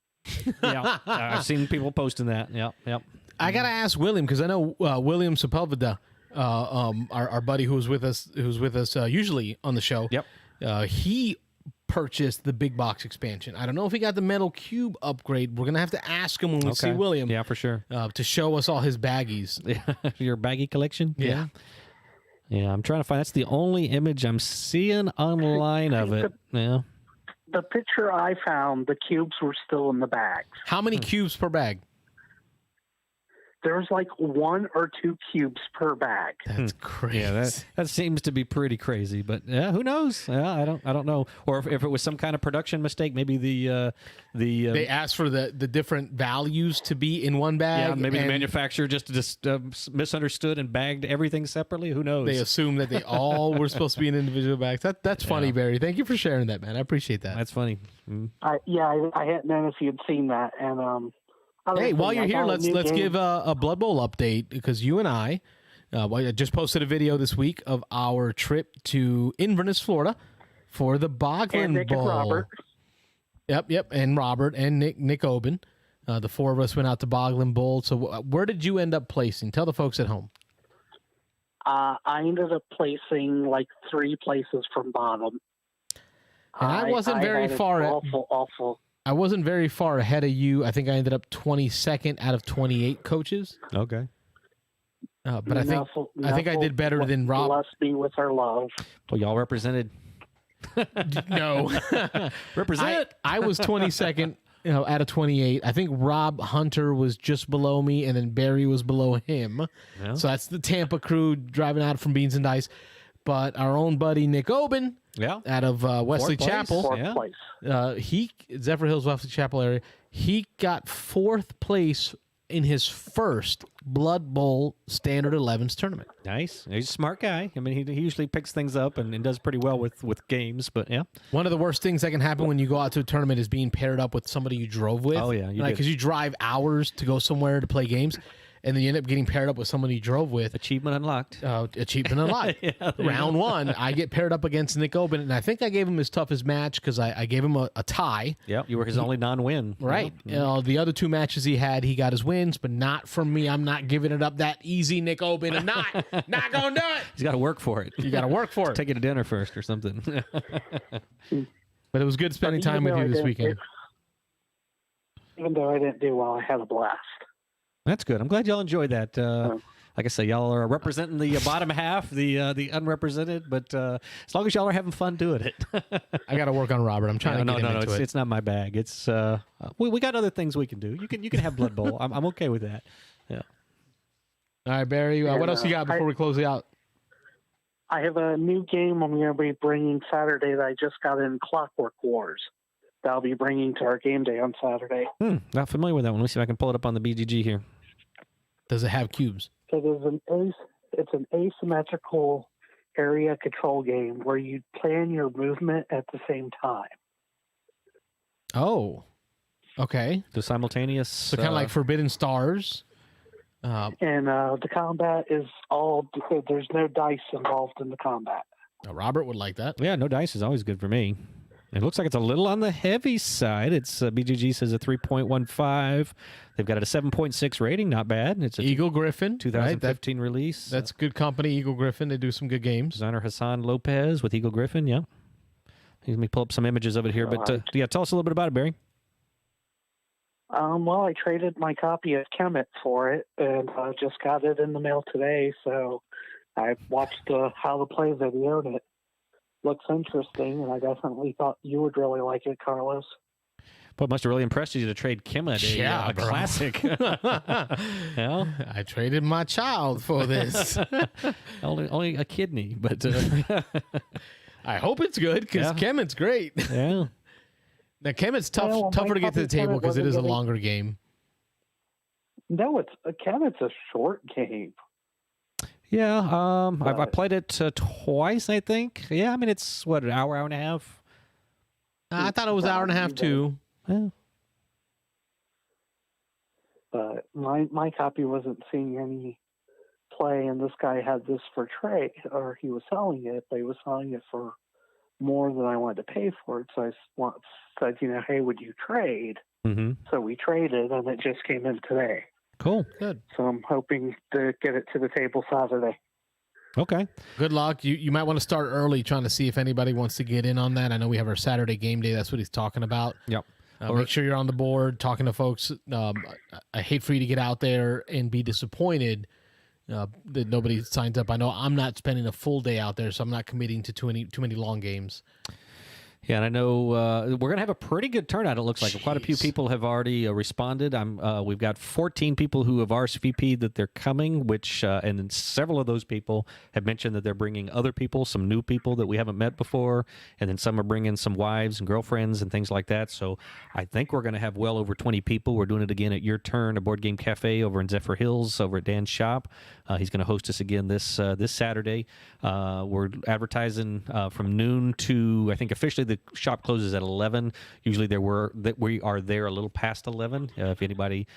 Yeah, I've seen people posting that. Yep. I gotta ask William, because I know William Sepulveda, our buddy who's with us usually on the show. Yep. He purchased the big box expansion. I don't know if he got the metal cube upgrade. We're gonna have to ask him when we see William. Yeah, for sure. To show us all his baggies. Your baggie collection. Yeah. Yeah, I'm trying to find. That's the only image I'm seeing online of it. Yeah. The picture I found, the cubes were still in the bags. How many cubes per bag? There was like 1 or 2 cubes per bag. That's crazy. Yeah, that seems to be pretty crazy. But yeah, who knows? Yeah, I don't know. Or if it was some kind of production mistake, maybe they asked for the different values to be in one bag. Yeah, maybe the manufacturer just misunderstood and bagged everything separately. Who knows? They assumed that they all were supposed to be in individual bags. That's funny, Barry. Thank you for sharing that, man. I appreciate that. That's funny. I hadn't known if you'd seen that, and hey, while you're here, let's give a Blood Bowl update, because you and I just posted a video this week of our trip to Inverness, Florida, for the Boglin Bowl. And Robert. Yep, and Robert and Nick Oben. The four of us went out to Boglin Bowl. So where did you end up placing? Tell the folks at home. I ended up placing like 3 places from bottom. And I wasn't very far. Awful. I wasn't very far ahead of you. I think I ended up 22nd out of 28 coaches. Okay. But I think I did better than Rob. Bless me with our love. Well, y'all represented. No. Represent. I was 22nd, out of 28. I think Rob Hunter was just below me, and then Barry was below him. Yeah. So that's the Tampa crew driving out from Beans and Dice. But our own buddy Nick Oben, out of Wesley Chapel, Fourth place. Zephyr Hills, Wesley Chapel area, he got 4th place in his first Blood Bowl Standard 11s tournament. Nice. He's a smart guy. I mean, he usually picks things up and does pretty well with games, but yeah. One of the worst things that can happen when you go out to a tournament is being paired up with somebody you drove with. Oh, yeah. Because you drive hours to go somewhere to play games. And then you end up getting paired up with someone you drove with. Achievement unlocked. Achievement unlocked. Round 1, I get paired up against Nick Oben, and I think I gave him his toughest match because I gave him a tie. Yeah, you were his only non-win. Right. The other 2 matches he got his wins, but not from me. I'm not giving it up that easy, Nick Oben. I'm not going to do it. He's got to work for it. You got to work for it. Take you to dinner first or something. But it was good spending time with you this weekend. Even though I didn't do well, I had a blast. That's good. I'm glad y'all enjoyed that. Like I say, y'all are representing the bottom half, the unrepresented. But as long as y'all are having fun doing it, I got to work on Robert. I'm trying to get him into it. It's not my bag. It's we got other things we can do. You can have Blood Bowl. I'm okay with that. Yeah. All right, Barry. What else you got before we close it out? I have a new game I'm going to be bringing Saturday that I just got in Clockwork Wars. That I'll be bringing to our game day on Saturday. Not familiar with that one. Let me see if I can pull it up on the BGG here. Does it have cubes? It's an asymmetrical area control game where you plan your movement at the same time. Oh, okay. The simultaneous. So kind of like Forbidden Stars. And the combat is there's no dice involved in the combat. Robert would like that. Yeah, no dice is always good for me. It looks like it's a little on the heavy side. It's BGG says a 3.15. They've got a 7.6 rating. Not bad. It's a Eagle Griffin, 2015 release. That's good company, Eagle Griffin. They do some good games. Designer Hassan Lopez with Eagle Griffin, yeah. Let me pull up some images of it here. But tell us a little bit about it, Barry. Well, I traded my copy of Kemet for it, and I just got it in the mail today, so I watched the How to Play video, and it looks interesting, and I definitely thought you would really like it, Carlos. But it must have really impressed you to trade Kemet, a classic. Yeah? I traded my child for this. only a kidney, but I hope it's good because Kemet's great. Yeah. Now Kemet's tougher to get to the table because it is a longer game. No, Kemet's a short game. Yeah, I played it twice, I think. Yeah, I mean, it's, what, an hour and a half? I thought it was an hour and a half, too. Yeah. But my copy wasn't seeing any play, and this guy had this for trade, or he was selling it, but he was selling it for more than I wanted to pay for it. So I said, hey, would you trade? Mm-hmm. So we traded, and it just came in today. Cool. Good. So I'm hoping to get it to the table Saturday. Okay. Good luck. You might want to start early trying to see if anybody wants to get in on that. I know we have our Saturday game day. That's what he's talking about. Yep. Make sure you're on the board, talking to folks. I hate for you to get out there and be disappointed that nobody signs up. I know I'm not spending a full day out there, so I'm not committing to too many long games. Yeah, and I know we're going to have a pretty good turnout, it looks like. Quite a few people have already responded. We've got 14 people who have RSVP'd that they're coming, and then several of those people have mentioned that they're bringing other people, some new people that we haven't met before, and then some are bringing some wives and girlfriends and things like that. So I think we're going to have well over 20 people. We're doing it again at Your Turn, a board game cafe over in Zephyr Hills, over at Dan's shop. He's going to host us again this Saturday. We're advertising from noon to, I think officially the shop closes at 11. Usually we are there a little past 11 if anybody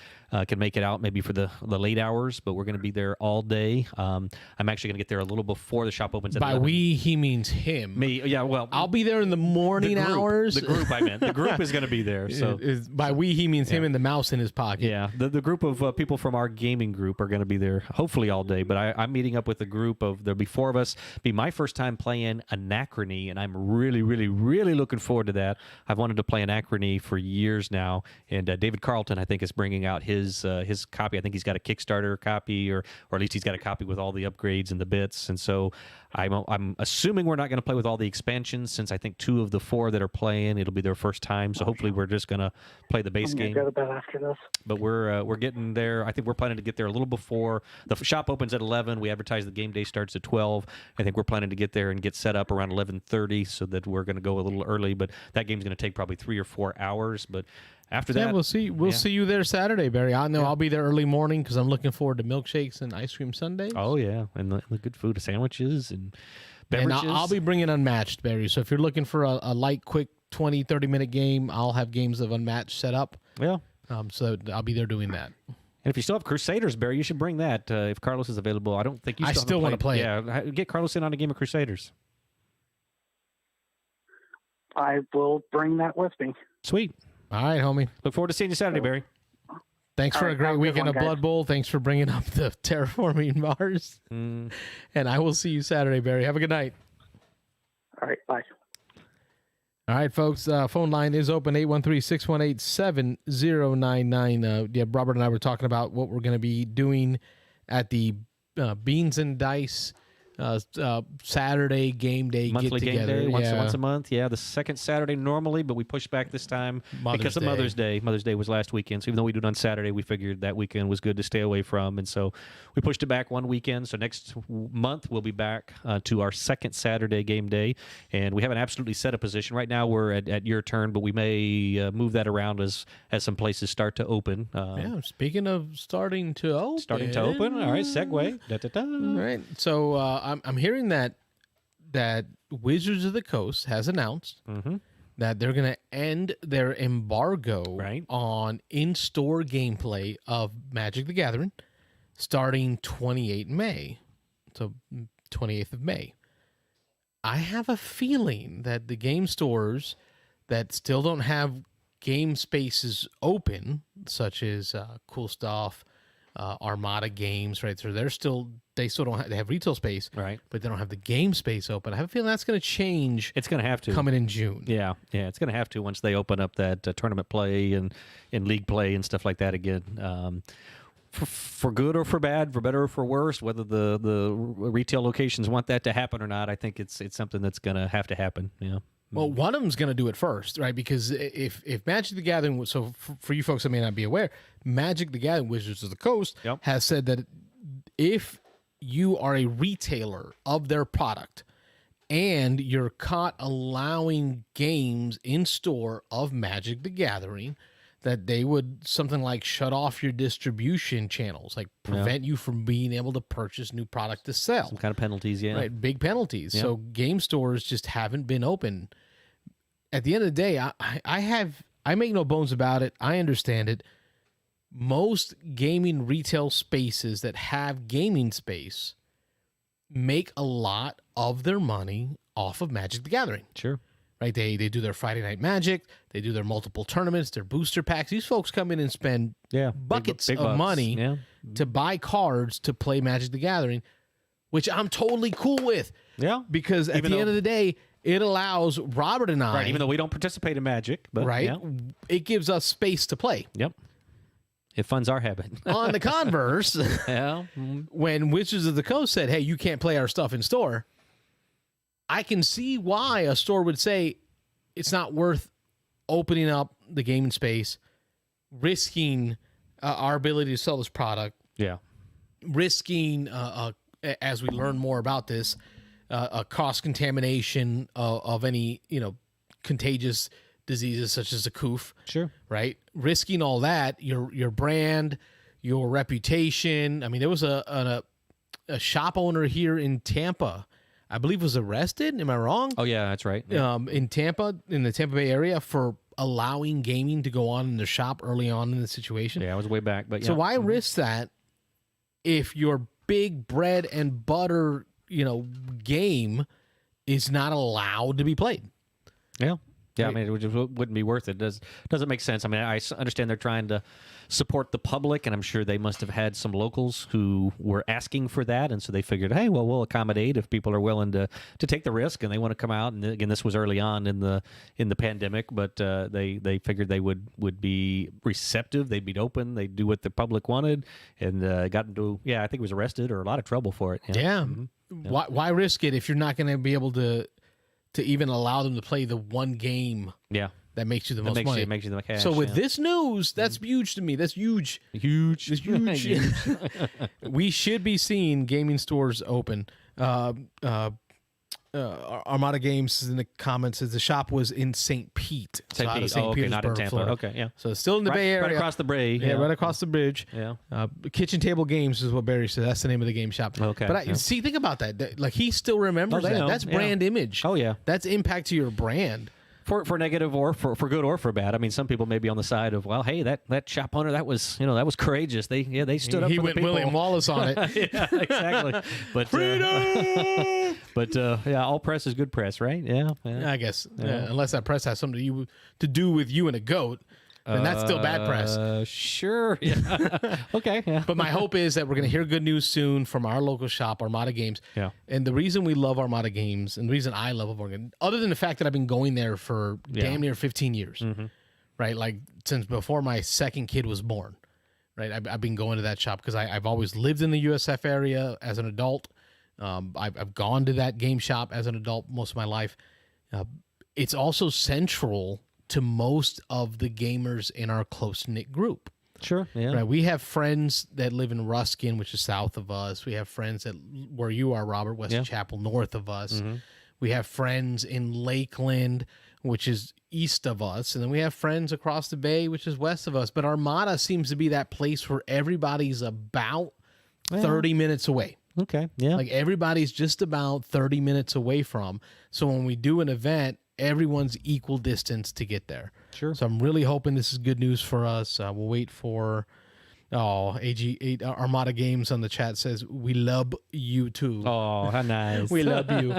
can make it out maybe for the late hours, but we're going to be there all day. I'm actually going to get there a little before the shop opens at 11. By we, he means him. Me, yeah, well. I'll be there in the morning hours. The group, I meant. The group is going to be there. So by we, he means him and the mouse in his pocket. Yeah, the group of people from our gaming group are going to be there hopefully all day, but I'm meeting up with a group there'll be 4 of us. Be my first time playing Anachrony, and I'm really, really, really looking forward to that. I've wanted to play Anachrony for years now, and David Carlton, I think, is bringing out his copy. I think he's got a Kickstarter copy, or at least he's got a copy with all the upgrades and the bits, and so I'm assuming we're not going to play with all the expansions, since I think 2 of the 4 that are playing, it'll be their first time, so hopefully we're just going to play the base game. Go to bed after this. But we're getting there. I think we're planning to get there a little before. The shop opens at 11. We advertise the game day starts at 12. I think we're planning to get there and get set up around 11:30, so that we're going to go a little early, but that game's going to take probably 3 or 4 hours, but after that, we'll see. We'll see you there Saturday, Barry. I know I'll be there early morning because I'm looking forward to milkshakes and ice cream sundaes. Oh yeah, and the good food, sandwiches and beverages. And I'll be bringing Unmatched, Barry. So if you're looking for a light, quick 20, 30-minute game, I'll have games of Unmatched set up. Yeah. So I'll be there doing that. And if you still have Crusaders, Barry, you should bring that if Carlos is available. I don't think you. I still want to play. Yeah, get Carlos in on a game of Crusaders. I will bring that with me. Sweet. All right, homie. Look forward to seeing you Saturday, Barry. Thanks for a great weekend of Blood Bowl. Thanks for bringing up the terraforming Mars. And I will see you Saturday, Barry. Have a good night. All right, bye. All right, folks. Phone line is open, 813-618-7099. Robert and I were talking about what we're going to be doing at the Beans and Dice Saturday game day monthly get together. Game day once a month. Yeah, the second Saturday normally, but we pushed back this time because of Mother's Day. Mother's Day was last weekend, so even though we do it on Saturday, we figured that weekend was good to stay away from, and so we pushed it back one weekend. So next month we'll be back to our second Saturday game day, and we haven't absolutely set a position right now. We're at Your Turn, but we may move that around as some places start to open. Speaking of starting to open. All right, segue. All right, so I'm hearing that Wizards of the Coast has announced that they're going to end their embargo on in-store gameplay of Magic the Gathering starting 28 May. So 28th of May. I have a feeling that the game stores that still don't have game spaces open, such as Cool Stuff, Armada Games, right? So they still don't have, they have retail space, right? But they don't have the game space open. I have a feeling that's going to change. It's going to have to coming in June. Yeah, it's going to have to once they open up that tournament play and league play and stuff like that again. For good or for bad, for better or for worse, whether the retail locations want that to happen or not, I think it's something that's going to happen. Yeah. Well, one of them's going to do it first, right? Because if Magic the Gathering, so for you folks that may not be aware, Magic the Gathering, Wizards of the Coast, has said that if you are a retailer of their product and you're caught allowing games in store of Magic the Gathering, that they would something like shut off your distribution channels, like prevent you from being able to purchase new product to sell. Some kind of penalties, Right, big penalties. Yeah. So game stores just haven't been open. At the end of the day, I make no bones about it. I understand it. Most gaming retail spaces that have gaming space make a lot of their money off of Magic the Gathering. Sure. Right, they do their Friday Night Magic, they do their multiple tournaments, their booster packs. These folks come in and spend buckets big of bucks. money to buy cards to play Magic the Gathering, which I'm totally cool with. Yeah, because at the end of the day, it allows Robert and I, right, even though we don't participate in Magic, but it gives us space to play. Yep, it funds our habit. On the converse, when Wizards of the Coast said, "Hey, you can't play our stuff in store," I can see why a store would say it's not worth opening up the gaming space, risking our ability to sell this product. Yeah. Risking, as we learn more about this, a cross-contamination of any, contagious diseases such as a coof. Sure. Right? Risking all that, your brand, your reputation. I mean, there was a shop owner here in Tampa, I believe, was arrested. Am I wrong? Oh, yeah, that's right. Yeah. In Tampa, in the Tampa Bay area, for allowing gaming to go on in the shop early on in the situation. Yeah, I was way back. But so why risk that if your big bread and butter, game is not allowed to be played? Yeah. Yeah, I mean, it wouldn't be worth it. Doesn't make sense. I mean, I understand they're trying to support the public, and I'm sure they must have had some locals who were asking for that, and so they figured, hey, well, we'll accommodate if people are willing to take the risk and they want to come out. And again, this was early on in the pandemic, but they figured they would be receptive, they'd be open, they'd do what the public wanted, and got into I think he was arrested or a lot of trouble for it. Yeah. Mm-hmm. Why risk it if you're not going to be able to even allow them to play the one game that makes you the most money. Makes you the cash. So with this news, that's huge to me. That's huge. Huge. It's huge. We should be seeing gaming stores open. Armada Games in the comments says the shop was in St. Pete. St. Pete. Not in Tampa. Florida. Okay, yeah. So it's still in the Bay Area. Right across the Bay. Yeah, right across the bridge. Yeah. Kitchen Table Games is what Barry said. That's the name of the game shop. Okay. But see, think about that. Like, he still remembers that. Know. That's brand image. Oh, yeah. That's impact to your brand. For negative or for good or for bad. I mean, some people may be on the side of, well, hey, that shop owner, that was courageous. They stood up for the people. He went William Wallace on it. Yeah, exactly. But freedom. But all press is good press, right? Yeah. I guess unless that press has something to do with you and a goat. And that's still bad press. Sure. Yeah. Okay. Yeah. But my hope is that we're going to hear good news soon from our local shop, Armada Games. Yeah. And the reason we love Armada Games, and the reason I love Armada Games, other than the fact that I've been going there for damn near 15 years, right? Like, since before my second kid was born, right? I've been going to that shop because I've always lived in the USF area as an adult. I've gone to that game shop as an adult most of my life. It's also central to most of the gamers in our close-knit group. Sure, yeah. Right. We have friends that live in Ruskin, which is south of us. We have friends that where you are, Robert, West Chapel, north of us. We have friends in Lakeland, which is east of us. And then we have friends across the bay, which is west of us. But Armada seems to be that place where everybody's about 30 minutes away. Okay, yeah. Like, everybody's just about 30 minutes away from. So when we do an event, everyone's equal distance to get there. Sure. So I'm really hoping this is good news for us. We'll wait for AG8 Armada Games on the chat says we love you too. Oh, how nice. We love you.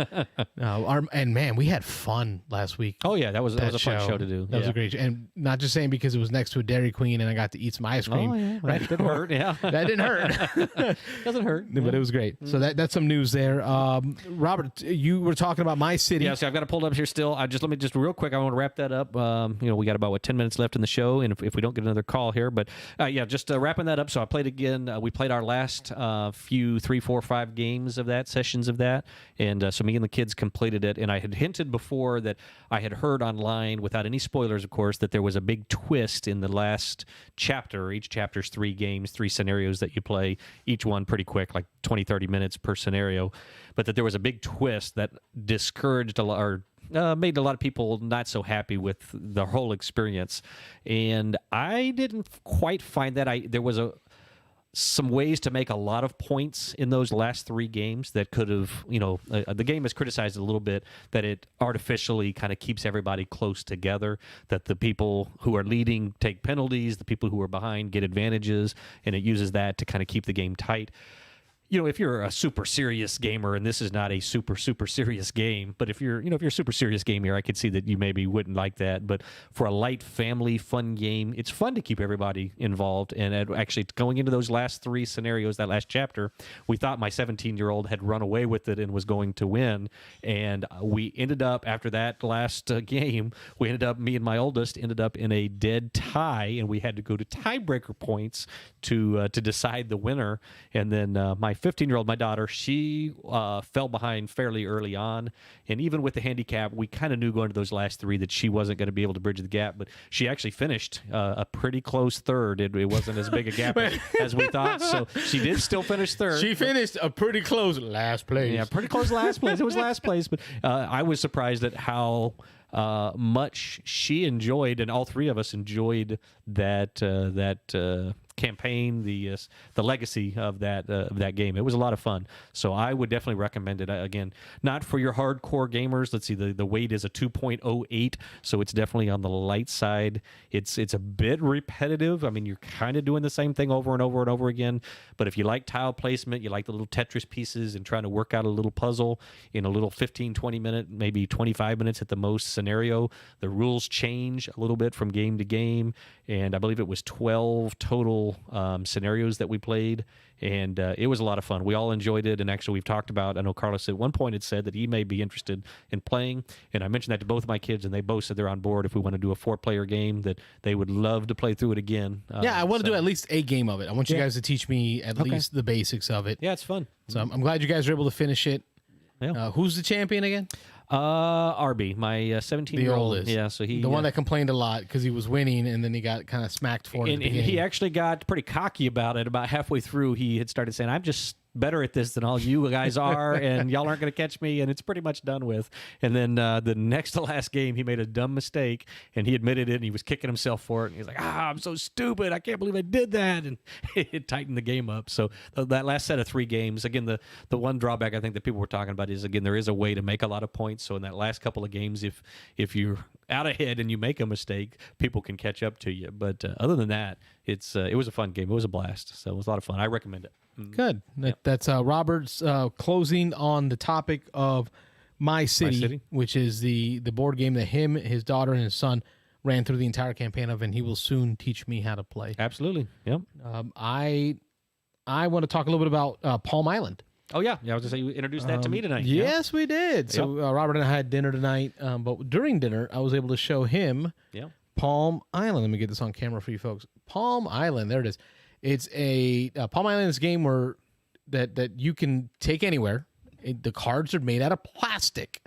And man, we had fun last week. Oh yeah, that was a fun show to do. That was a great show. And not just saying because it was next to a Dairy Queen and I got to eat some ice cream. Oh yeah, right. That didn't hurt. Yeah, that didn't hurt. Doesn't hurt. But it was great. So that's some news there. Robert, you were talking about my city. Yeah, so I've got it pulled up here still. Let me just real quick. I want to wrap that up. We got about 10 minutes left in the show, and if we don't get another call here, but just wrap wrapping that up. So I played again. We played our last few 3, 4, 5 games of that, sessions of that. And so me and the kids completed it. And I had hinted before that I had heard online, without any spoilers, of course, that there was a big twist in the last chapter. Each chapter's 3 games, 3 scenarios that you play, each one pretty quick, like 20, 30 minutes per scenario. But that there was a big twist that discouraged a lot, or made a lot of people not so happy with the whole experience. And I didn't quite find that. There was some ways to make a lot of points in those last 3 games that could have, the game is criticized a little bit that it artificially kind of keeps everybody close together, that the people who are leading take penalties, the people who are behind get advantages, and it uses that to kind of keep the game tight. If you're a super serious gamer, and this is not a super, super serious game, but if you're a super serious gamer, I could see that you maybe wouldn't like that. But for a light family fun game, it's fun to keep everybody involved. And actually going into those last 3 scenarios, that last chapter, we thought my 17-year-old had run away with it and was going to win. And we ended up, after that last game, me and my oldest ended up in a dead tie, and we had to go to tiebreaker points to decide the winner. And then my 15-year-old, my daughter, she fell behind fairly early on, and even with the handicap, we kind of knew going to those last 3 that she wasn't going to be able to bridge the gap, but she actually finished a pretty close third. It wasn't as big a gap as we thought, so she did still finish third. She finished a pretty close last place. Yeah, pretty close last place. It was last place, but I was surprised at how much she enjoyed, and all 3 of us enjoyed that campaign, the legacy of that game. It was a lot of fun, so I would definitely recommend it. Again, not for your hardcore gamers. Let's see, the weight is a 2.08, so it's definitely on the light side. It's a bit repetitive. I mean, you're kind of doing the same thing over and over and over again, but if you like tile placement, you like the little Tetris pieces and trying to work out a little puzzle in a little 15-20 minute, maybe 25 minutes at the most scenario, the rules change a little bit from game to game, and I believe it was 12 total scenarios that we played, and it was a lot of fun. We all enjoyed it, and actually we've talked about, I know Carlos at one point had said that he may be interested in playing, and I mentioned that to both of my kids, and they both said they're on board if we want to do a 4-player game, that they would love to play through it again. I want to do at least a game of it. I want you guys to teach me at least the basics of it. Yeah, it's fun. So I'm glad you guys were able to finish it. Yeah. Who's the champion again? RB, my 17-year-old. oldest. Yeah, so he the one that complained a lot because he was winning, and then he got kind of smacked for it. And he actually got pretty cocky about it. About halfway through, he had started saying, "I'm just better at this than all you guys are, and y'all aren't going to catch me," and it's pretty much done with. And then the next to last game, he made a dumb mistake, and he admitted it, and he was kicking himself for it. And he's like, I'm so stupid. I can't believe I did that. And it tightened the game up. So that last set of 3 games, again, the one drawback I think that people were talking about is, again, there is a way to make a lot of points. So in that last couple of games, if you're out ahead and you make a mistake, people can catch up to you. But other than that, it was a fun game. It was a blast. So it was a lot of fun. I recommend it. Good. That's Robert's closing on the topic of My City, which is the board game that him, his daughter, and his son ran through the entire campaign of, and he will soon teach me how to play. Absolutely. Yep. I want to talk a little bit about Palm Island. Oh, yeah. I was going to say, you introduced that to me tonight. Yes, we did. So Robert and I had dinner tonight, but during dinner, I was able to show him Palm Island. Let me get this on camera for you folks. Palm Island. There it is. It's a Palm Island is a game where that you can take anywhere. The cards are made out of plastic,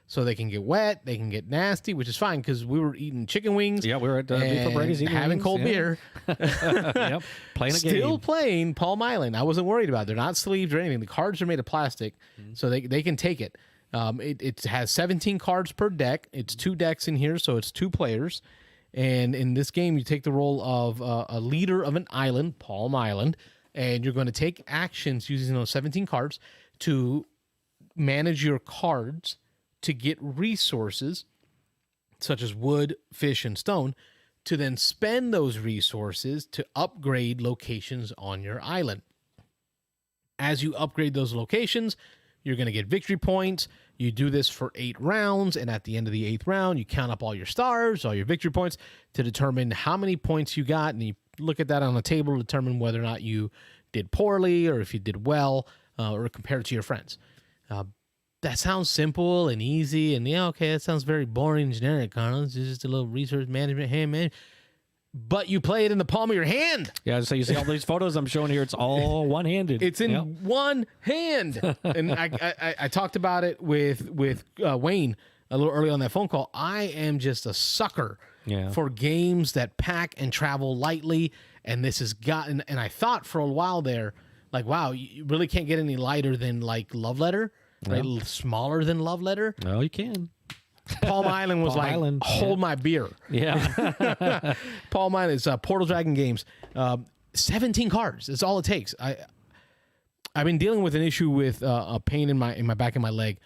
so they can get wet, they can get nasty, which is fine because we were eating chicken wings. Yeah, we were at Beef Brady's eating having wings, cold beer. Yep, playing a game. Still playing Palm Island. I wasn't worried about it. They're not sleeved or anything. The cards are made of plastic, so they can take it. It has 17 cards per deck. It's 2 decks in here, so it's 2 players. And in this game, you take the role of a leader of an island, Palm Island, and you're going to take actions using those 17 cards to manage your cards to get resources, such as wood, fish, and stone, to then spend those resources to upgrade locations on your island. As you upgrade those locations, you're going to get victory points. You do this for 8 rounds, and at the end of the 8th round, you count up all your stars, all your victory points, to determine how many points you got, and you look at that on a table to determine whether or not you did poorly or if you did well, or compare it to your friends. That sounds simple and easy, and that sounds very boring and generic, Carlos. It's just a little resource management. Hey, man, but you play it in the palm of your hand. Yeah, so you see all these photos I'm showing here. It's all one-handed. It's in one hand. And I talked about it with Wayne a little early on that phone call. I am just a sucker for games that pack and travel lightly. And this has gotten, and I thought for a while there, like, wow, you really can't get any lighter than like Love Letter, right? Smaller than Love Letter. Oh, you can. Palm Island was hold my beer. Yeah. Palm Island is Portal Dragon Games. 17 cards. That's all it takes. I've been dealing with an issue with a pain in my back and my leg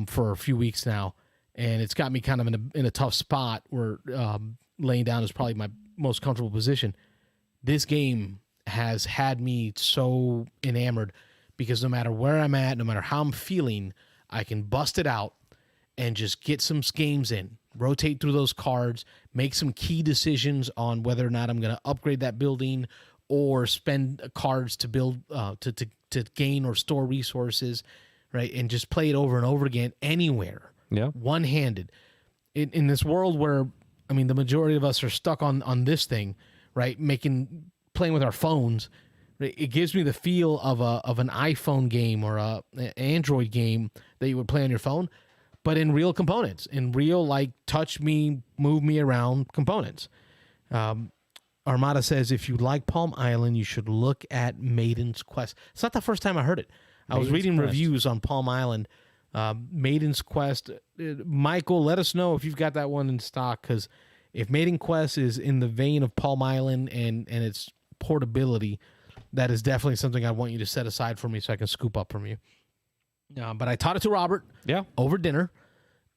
for a few weeks now, and it's got me kind of in a tough spot where laying down is probably my most comfortable position. This game has had me so enamored because no matter where I'm at, no matter how I'm feeling, I can bust it out and just get some games in, rotate through those cards, make some key decisions on whether or not I'm going to upgrade that building or spend cards to build, to gain or store resources, right? And just play it over and over again anywhere, one-handed. In this world where, I mean, the majority of us are stuck on this thing, right? Playing with our phones, right? It gives me the feel of an iPhone game or an Android game that you would play on your phone, but in real components, in real, like, touch me, move me around components. Armada says, if you like Palm Island, you should look at Maiden's Quest. It's not the first time I heard it. I was reading reviews on Palm Island. Maiden's Quest. Michael, let us know if you've got that one in stock, because if Maiden Quest is in the vein of Palm Island and its portability, that is definitely something I want you to set aside for me so I can scoop up from you. But I taught it to Robert over dinner,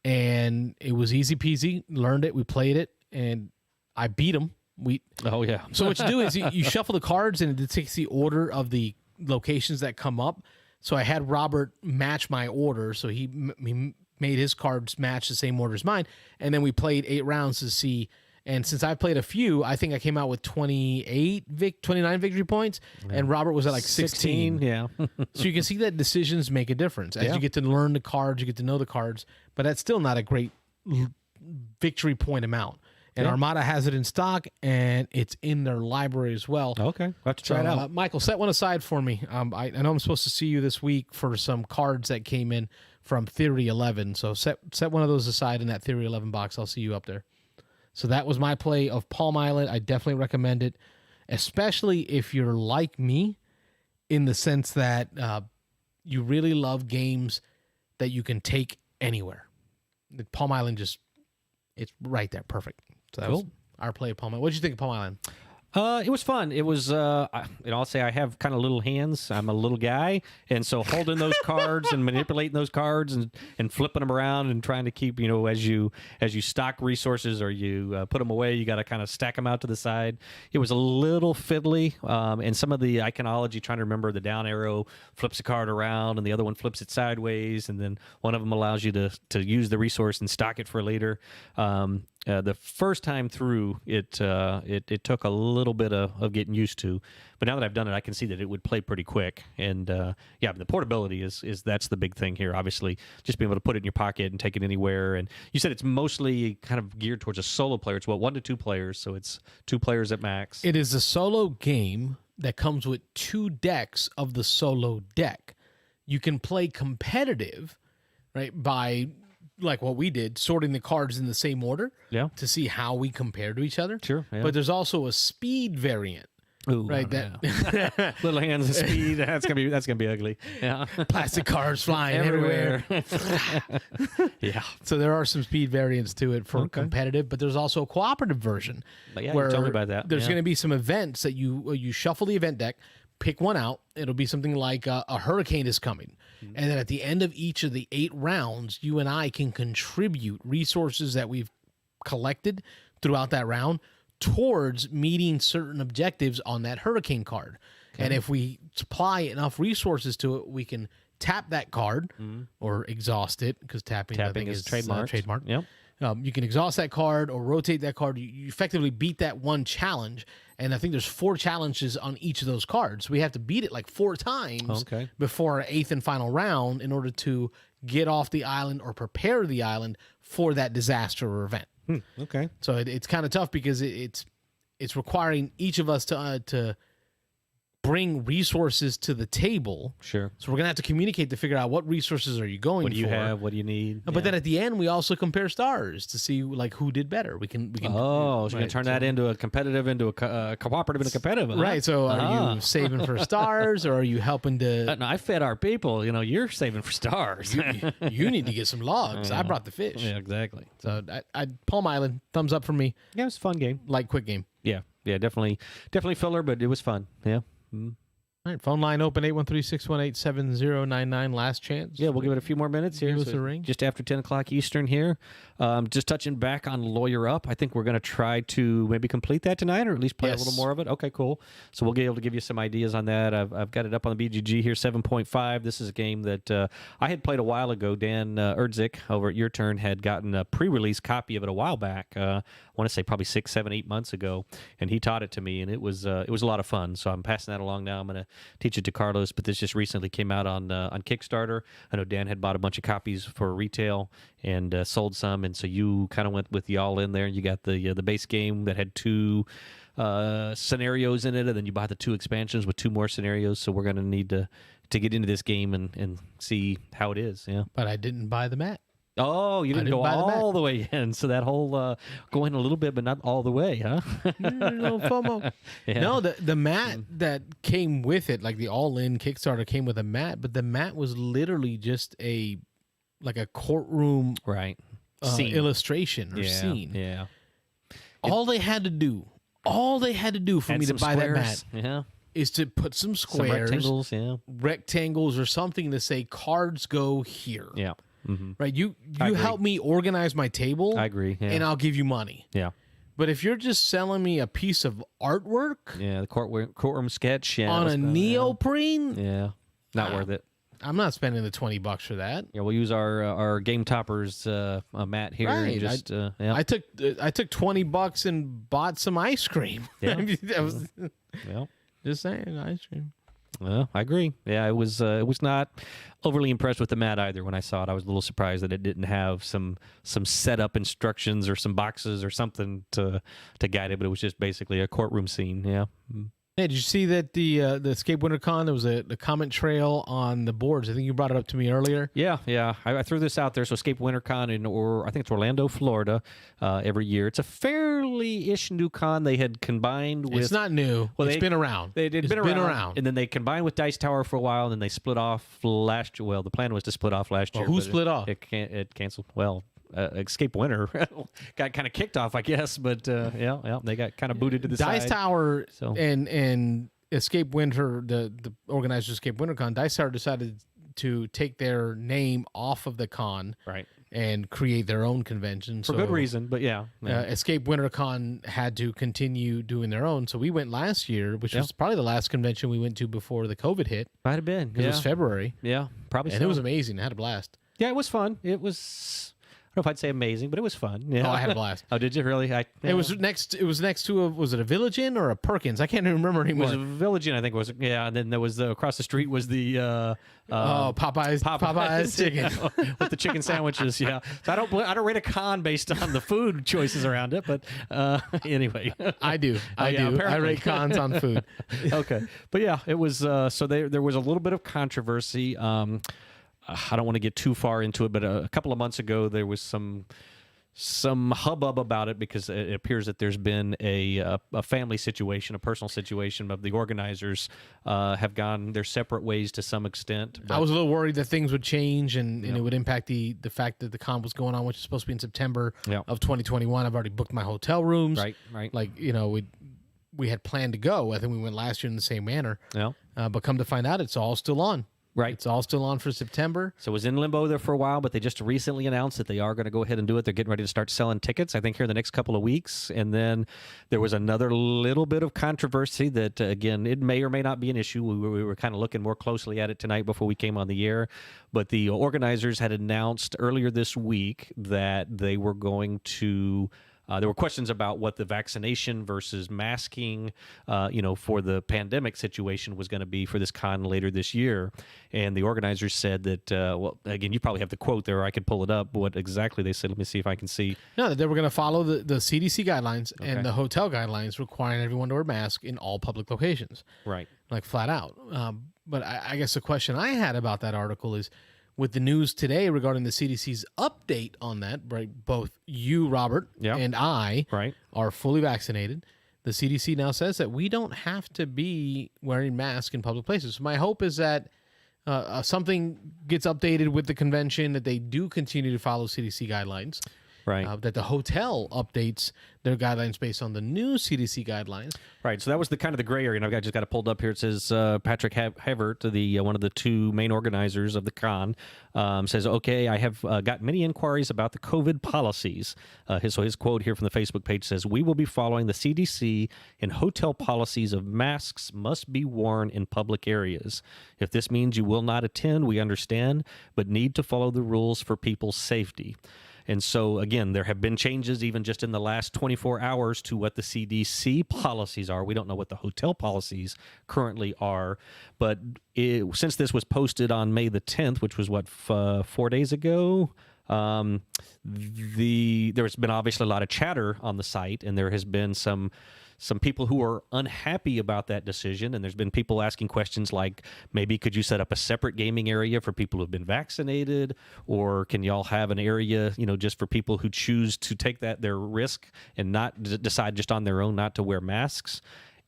and it was easy peasy. Learned it. We played it, and I beat him. So what you do is you shuffle the cards, and it takes the order of the locations that come up. So I had Robert match my order, so he made his cards match the same order as mine, and then we played 8 rounds to see. And since I played a few, I think I came out with 29 victory points, and Robert was at like 16. Yeah. So you can see that decisions make a difference. As you get to learn the cards, you get to know the cards, but that's still not a great victory point amount. And Armada has it in stock, and it's in their library as well. Okay. I'll have to try it out. Michael, set one aside for me. I know I'm supposed to see you this week for some cards that came in from Theory 11. So set one of those aside in that Theory 11 box. I'll see you up there. So that was my play of Palm Island. I definitely recommend it, especially if you're like me in the sense that you really love games that you can take anywhere. Palm Island it's right there. Perfect. So that was our play of Palm Island. What did you think of Palm Island? It was fun. It was, I'll say I have kind of little hands. I'm a little guy. And so holding those cards and manipulating those cards and flipping them around and trying to keep, as you stock resources or you put them away, you got to kind of stack them out to the side. It was a little fiddly. And some of the iconology, trying to remember the down arrow flips a card around and the other one flips it sideways. And then one of them allows you to use the resource and stock it for later. The first time through, it took a little bit of getting used to, but now that I've done it, I can see that it would play pretty quick. And the portability is that's the big thing here. Obviously, just being able to put it in your pocket and take it anywhere. And you said it's mostly kind of geared towards a solo player. It's 1 to 2 players, so it's 2 players at max. It is a solo game that comes with 2 decks of the solo deck. You can play competitive, right, by, like what we did, sorting the cards in the same order to see how we compare to each other. Sure. Yeah. But there's also a speed variant. Ooh, right. Little hands and speed. That's gonna be ugly. Yeah. Plastic cards flying everywhere. Yeah. So there are some speed variants to it for competitive, but there's also a cooperative version. Where tell me about that. There's going to be some events that you shuffle the event deck, pick one out. It'll be something like a hurricane is coming. And then at the end of each of the 8 rounds, you and I can contribute resources that we've collected throughout that round towards meeting certain objectives on that hurricane card. Okay. And if we supply enough resources to it, we can tap that card or exhaust it, because tapping is trademark. Yep. You can exhaust that card or rotate that card. You effectively beat that one challenge. And I think there's 4 challenges on each of those cards. We have to beat it like 4 times before our 8th and final round in order to get off the island or prepare the island for that disaster or event. Okay. So it's kind of tough because it's requiring each of us to bring resources to the table. Sure. So we're gonna have to communicate to figure out what resources are you going for. What do you have? What do you need? But then at the end, we also compare stars to see like who did better. We can. Oh, so you're gonna turn that into a competitive, into a cooperative, and a competitive. Huh? Right. So are you saving for stars, or are you helping to? No, I fed our people. You're saving for stars. You need to get some logs. I brought the fish. Yeah, exactly. So Palm Island, thumbs up for me. Yeah, it was a fun game. Like quick game. Yeah, definitely filler, but it was fun. Yeah. All right, phone line open 813-618-7099. Last chance. Yeah, we'll give it a few more minutes here. Give us a ring. Just after 10 o'clock Eastern here. Just touching back on Lawyer Up. I think we're going to try to maybe complete that tonight, or at least play a little more of it. Okay, cool. So we'll be able to give you some ideas on that. I've got it up on the BGG here, 7.5. This is a game that I had played a while ago. Dan Erdzik over at Your Turn had gotten a pre-release copy of it a while back. I want to say probably 6, 7, 8 months ago, and he taught it to me, and it was a lot of fun. So I'm passing that along now. I'm going to teach it to Carlos, but this just recently came out on Kickstarter. I know Dan had bought a bunch of copies for retail and sold some, and so you kind of went with the all in there. You got the base game that had 2 scenarios in it, and then you bought the 2 expansions with 2 more scenarios. So we're going to need to get into this game and see how it is. Yeah, but I didn't buy the mat. Oh, you didn't go all the way in. So that whole go in a little bit, but not all the way, huh? No FOMO. Yeah. No, the mat that came with it, like the all-in Kickstarter came with a mat, but the mat was literally just a courtroom illustration or scene. Yeah. All they had to do for me to buy that mat is to put some squares, rectangles or something to say cards go here. Yeah. Mm-hmm. Right, you help me organize my table. I agree, and I'll give you money. Yeah, but if you're just selling me a piece of artwork, the courtroom sketch on a neoprene, not worth it. I'm not spending the $20 for that. Yeah, we'll use our Game Toppers mat here. Right. And just, I took $20 and bought some ice cream. Yeah, just saying, ice cream. Well, I agree. Yeah, it was not overly impressed with the mat either. When I saw it, I was a little surprised that it didn't have some setup instructions or some boxes or something to guide it. But it was just basically a courtroom scene. Yeah. Hey, did you see that the Escape WinterCon, there was a comment trail on the boards? I think you brought it up to me earlier. Yeah. I threw this out there. So Escape WinterCon I think it's Orlando, Florida, every year. It's a fairly-ish new con. They had combined with... It's not new. Well, it's been around. It's been around. And then they combined with Dice Tower for a while, and then they split off last year. Well, the plan was to split off last year. Who split off? It canceled. Well... Escape Winter got kind of kicked off, I guess, but they got kind of booted to the Dice side. Tower and Escape Winter, the organizers of Escape WinterCon, Dice Tower decided to take their name off of the con, right, and create their own convention for good reason. But Escape WinterCon had to continue doing their own, so we went last year, which was probably the last convention we went to before the COVID hit. Might have been. It was February. Yeah, probably. And it was amazing. I had a blast. Yeah, it was fun. It was. I don't know if I'd say amazing, but it was fun. Yeah. Oh, I had a blast. Oh, did you really? It was next to was it a Village Inn or a Perkins? I can't even remember anymore. It was a Village Inn, I think it was. Yeah, and then there was across the street was the Popeyes chicken with the chicken sandwiches. Yeah, so I don't rate a con based on the food choices around it, but anyway, I do. Apparently. I rate cons on food. Okay, but yeah, it was. So there was a little bit of controversy. I don't want to get too far into it, but a couple of months ago there was some hubbub about it because it appears that there's been a family situation, a personal situation of the organizers have gone their separate ways to some extent. I was a little worried that things would change and it would impact the fact that the con was going on, which is supposed to be in September of 2021. I've already booked my hotel rooms. Right. Like, we had planned to go. I think we went last year in the same manner. Yeah. But come to find out, it's all still on. Right. It's all still on for September. So it was in limbo there for a while, but they just recently announced that they are going to go ahead and do it. They're getting ready to start selling tickets, I think, here in the next couple of weeks. And then there was another little bit of controversy that, again, it may or may not be an issue. We were kind of looking more closely at it tonight before we came on the air. But the organizers had announced earlier this week that they were going to There were questions about what the vaccination versus masking, for the pandemic situation was going to be for this con later this year. And the organizers said that, again, you probably have the quote there. I could pull it up. What exactly they said? Let me see if I can see. No, that they were going to follow the CDC guidelines and the hotel guidelines requiring everyone to wear masks in all public locations. Right. Like flat out. But I guess the question I had about that article is, with the news today regarding the CDC's update on that, right? Both you, Robert, and I are fully vaccinated. The CDC now says that we don't have to be wearing masks in public places. So my hope is that something gets updated with the convention, that they do continue to follow CDC guidelines. Right. That the hotel updates their guidelines based on the new CDC guidelines. Right. So that was the kind of the gray area. And I've just got it pulled up here. It says Patrick Havert, the one of the two main organizers of the con, says, okay, I have got many inquiries about the COVID policies. His quote here from the Facebook page says, we will be following the CDC and hotel policies of masks must be worn in public areas. If this means you will not attend, we understand, but need to follow the rules for people's safety. And so, again, there have been changes even just in the last 24 hours to what the CDC policies are. We don't know what the hotel policies currently are. But since this was posted on May the 10th, which was, 4 days ago, there's been obviously a lot of chatter on the site, and there has been some people who are unhappy about that decision, and there's been people asking questions like, maybe could you set up a separate gaming area for people who have been vaccinated, or can y'all have an area, just for people who choose to take their risk and not decide just on their own not to wear masks?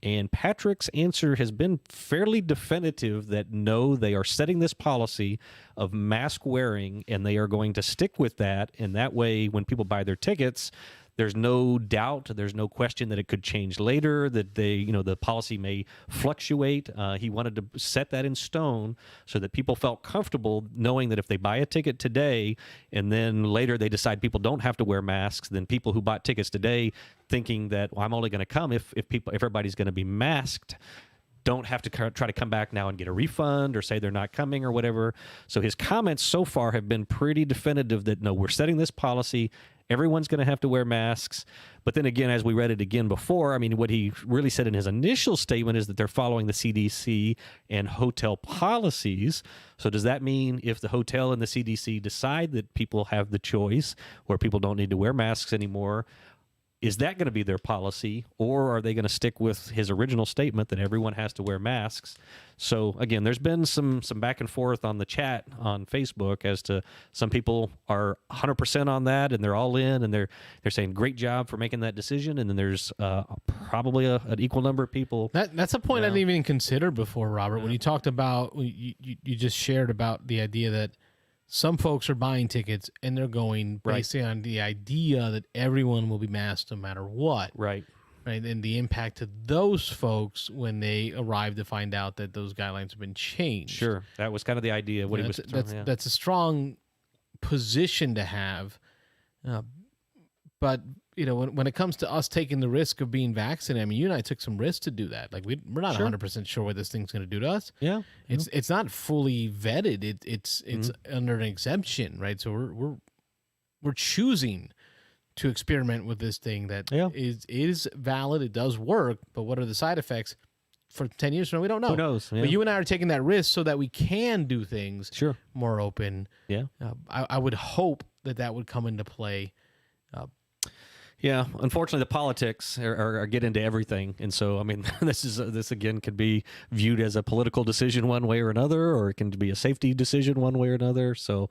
And Patrick's answer has been fairly definitive that no, they are setting this policy of mask wearing, and they are going to stick with that. And that way, when people buy their tickets, there's no doubt, there's no question that it could change later, that the policy may fluctuate. He wanted to set that in stone so that people felt comfortable knowing that if they buy a ticket today and then later they decide people don't have to wear masks, then people who bought tickets today thinking that, well, I'm only going to come if everybody's going to be masked, don't have to try to come back now and get a refund or say they're not coming or whatever. So his comments so far have been pretty definitive that, no, we're setting this policy. Everyone's going to have to wear masks. But then again, as we read it again before, I mean, what he really said in his initial statement is that they're following the CDC and hotel policies. So does that mean if the hotel and the CDC decide that people have the choice where people don't need to wear masks anymore, is that going to be their policy, or are they going to stick with his original statement that everyone has to wear masks? So again, there's been some back and forth on the chat on Facebook as to some people are 100% on that and they're all in and they're saying great job for making that decision, and then there's probably an equal number of people. That's a point I didn't even consider before, Robert. When you talked about you just shared about the idea that some folks are buying tickets and they're going based on the idea that everyone will be masked no matter what. Right. And the impact to those folks when they arrive to find out that those guidelines have been changed. Sure. That was kind of the idea. That's a strong position to have. But, when it comes to us taking the risk of being vaccinated, I mean, you and I took some risks to do that. Like, we're not 100% sure what this thing's going to do to us. Yeah. It's not fully vetted. It's under an exemption, right? So we're choosing to experiment with this thing that is valid. It does work, but what are the side effects? For 10 years from now, we don't know. Who knows? Yeah. But you and I are taking that risk so that we can do things more open. Yeah. I would hope that would come into play. Yeah, unfortunately, the politics are get into everything, and so I mean, this again could be viewed as a political decision one way or another, or it can be a safety decision one way or another. So